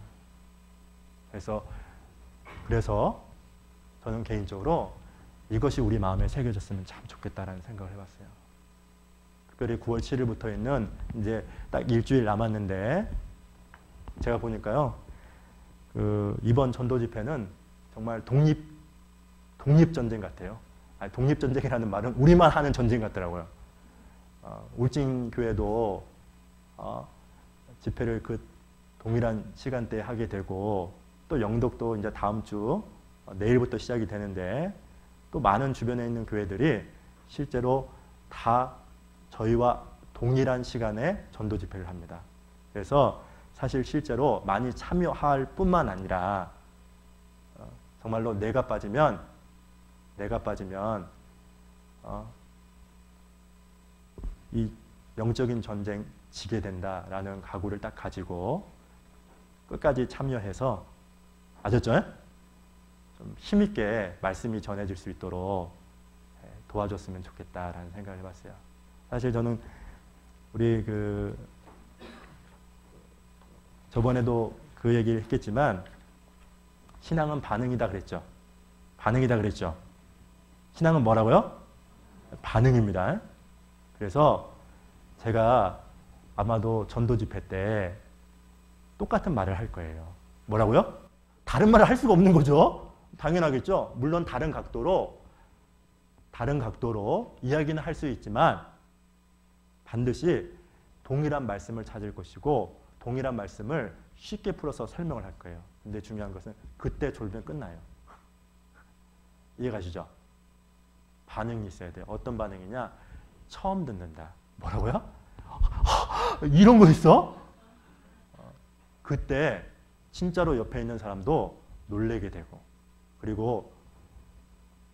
그래서 저는 개인적으로 이것이 우리 마음에 새겨졌으면 참 좋겠다라는 생각을 해봤어요. 특별히 9월 7일부터 있는 이제 딱 일주일 남았는데 제가 보니까요, 이번 전도 집회는 정말 독립전쟁 같아요. 아니, 독립전쟁이라는 말은 우리만 하는 전쟁 같더라고요. 울진교회도 집회를 그 동일한 시간대에 하게 되고, 또 영덕도 이제 다음 주 내일부터 시작이 되는데, 또 많은 주변에 있는 교회들이 실제로 다 저희와 동일한 시간에 전도 집회를 합니다. 그래서 사실 실제로 많이 참여할 뿐만 아니라 정말로 내가 빠지면 이 영적인 전쟁 지게 된다라는 각오를 딱 가지고 끝까지 참여해서, 아셨죠? 좀 힘있게 말씀이 전해질 수 있도록 도와줬으면 좋겠다라는 생각을 해봤어요. 사실 저는 우리 저번에도 그 얘기를 했겠지만 신앙은 반응이다 그랬죠. 반응이다 그랬죠. 신앙은 뭐라고요? 반응입니다. 그래서 제가 아마도 전도 집회 때 똑같은 말을 할 거예요. 뭐라고요? 다른 말을 할 수가 없는 거죠. 당연하겠죠. 물론 다른 각도로 이야기는 할 수 있지만 반드시 동일한 말씀을 찾을 것이고 동일한 말씀을 쉽게 풀어서 설명을 할 거예요. 근데 중요한 것은 그때 졸면 끝나요. 이해가시죠? 반응이 있어야 돼요. 어떤 반응이냐? 처음 듣는다. 뭐라고요? 이런 거 있어? 그때 진짜로 옆에 있는 사람도 놀래게 되고, 그리고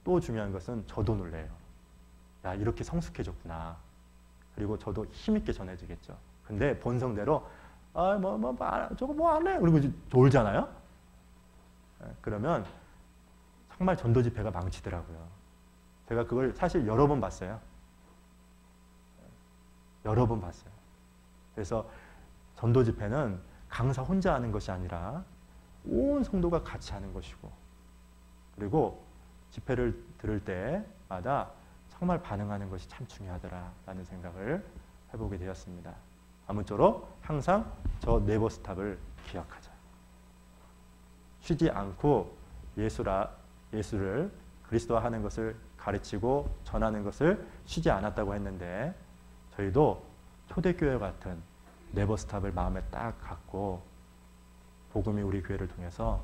또 중요한 것은 저도 놀래요. 야, 이렇게 성숙해졌구나. 그리고 저도 힘있게 전해지겠죠. 근데 본성대로 저거 뭐 안 해? 그리고 졸잖아요. 그러면 정말 전도 집회가 망치더라고요. 제가 그걸 사실 여러 번 봤어요. 여러 번 봤어요. 그래서 전도 집회는 강사 혼자 하는 것이 아니라 온 성도가 같이 하는 것이고, 그리고 집회를 들을 때마다 정말 반응하는 것이 참 중요하더라라는 생각을 해보게 되었습니다. 아무쪼록 항상 저 네버 스탑을 기억하자. 쉬지 않고 예수를 그리스도화하는 것을 가르치고 전하는 것을 쉬지 않았다고 했는데, 저희도 초대교회 같은 네버 스탑을 마음에 딱 갖고 복음이 우리 교회를 통해서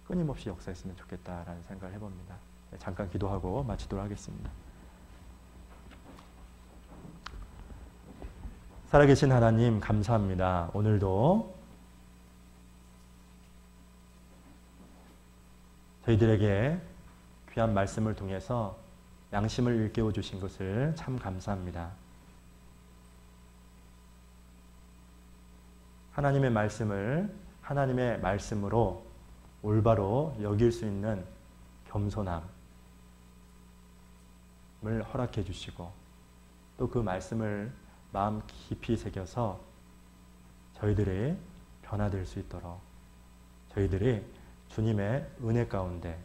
끊임없이 역사했으면 좋겠다라는 생각을 해봅니다. 잠깐 기도하고 마치도록 하겠습니다. 살아계신 하나님 감사합니다. 오늘도 저희들에게 귀한 말씀을 통해서 양심을 일깨워 주신 것을 참 감사합니다. 하나님의 말씀을 하나님의 말씀으로 올바로 여길 수 있는 겸손함을 허락해 주시고, 또 그 말씀을 마음 깊이 새겨서 저희들이 변화될 수 있도록, 저희들이 주님의 은혜 가운데,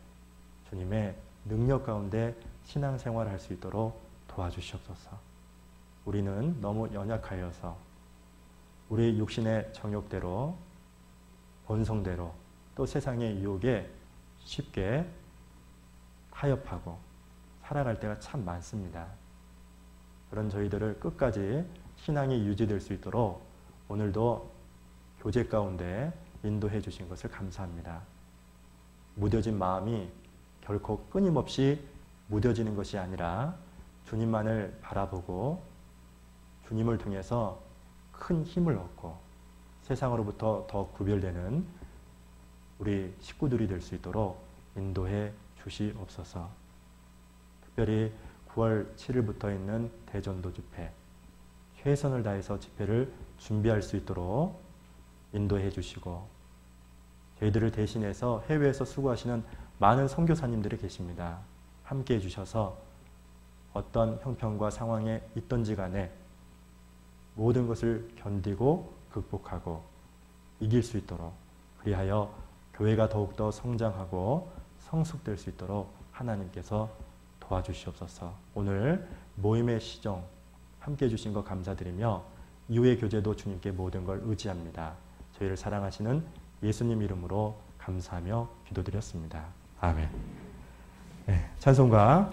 주님의 능력 가운데 신앙생활을 할 수 있도록 도와주시옵소서. 우리는 너무 연약하여서 우리 육신의 정욕대로, 본성대로, 또 세상의 유혹에 쉽게 타협하고 살아갈 때가 참 많습니다. 그런 저희들을 끝까지 신앙이 유지될 수 있도록 오늘도 교제 가운데 인도해 주신 것을 감사합니다. 무뎌진 마음이 결코 끊임없이 무뎌지는 것이 아니라 주님만을 바라보고 주님을 통해서 큰 힘을 얻고 세상으로부터 더 구별되는 우리 식구들이 될 수 있도록 인도해 주시옵소서. 특별히 9월 7일부터 있는 대전도 집회, 최선을 다해서 집회를 준비할 수 있도록 인도해 주시고, 저희들을 대신해서 해외에서 수고하시는 많은 선교사님들이 계십니다. 함께 해주셔서 어떤 형편과 상황에 있던지 간에 모든 것을 견디고 극복하고 이길 수 있도록, 그리하여 교회가 더욱더 성장하고 성숙될 수 있도록 하나님께서 도와주시옵소서. 오늘 모임의 시정 함께 해주신 것 감사드리며 이후의 교제도 주님께 모든 걸 의지합니다. 저희를 사랑하시는 예수님 이름으로 감사하며 기도드렸습니다. 아멘. 네, 찬송가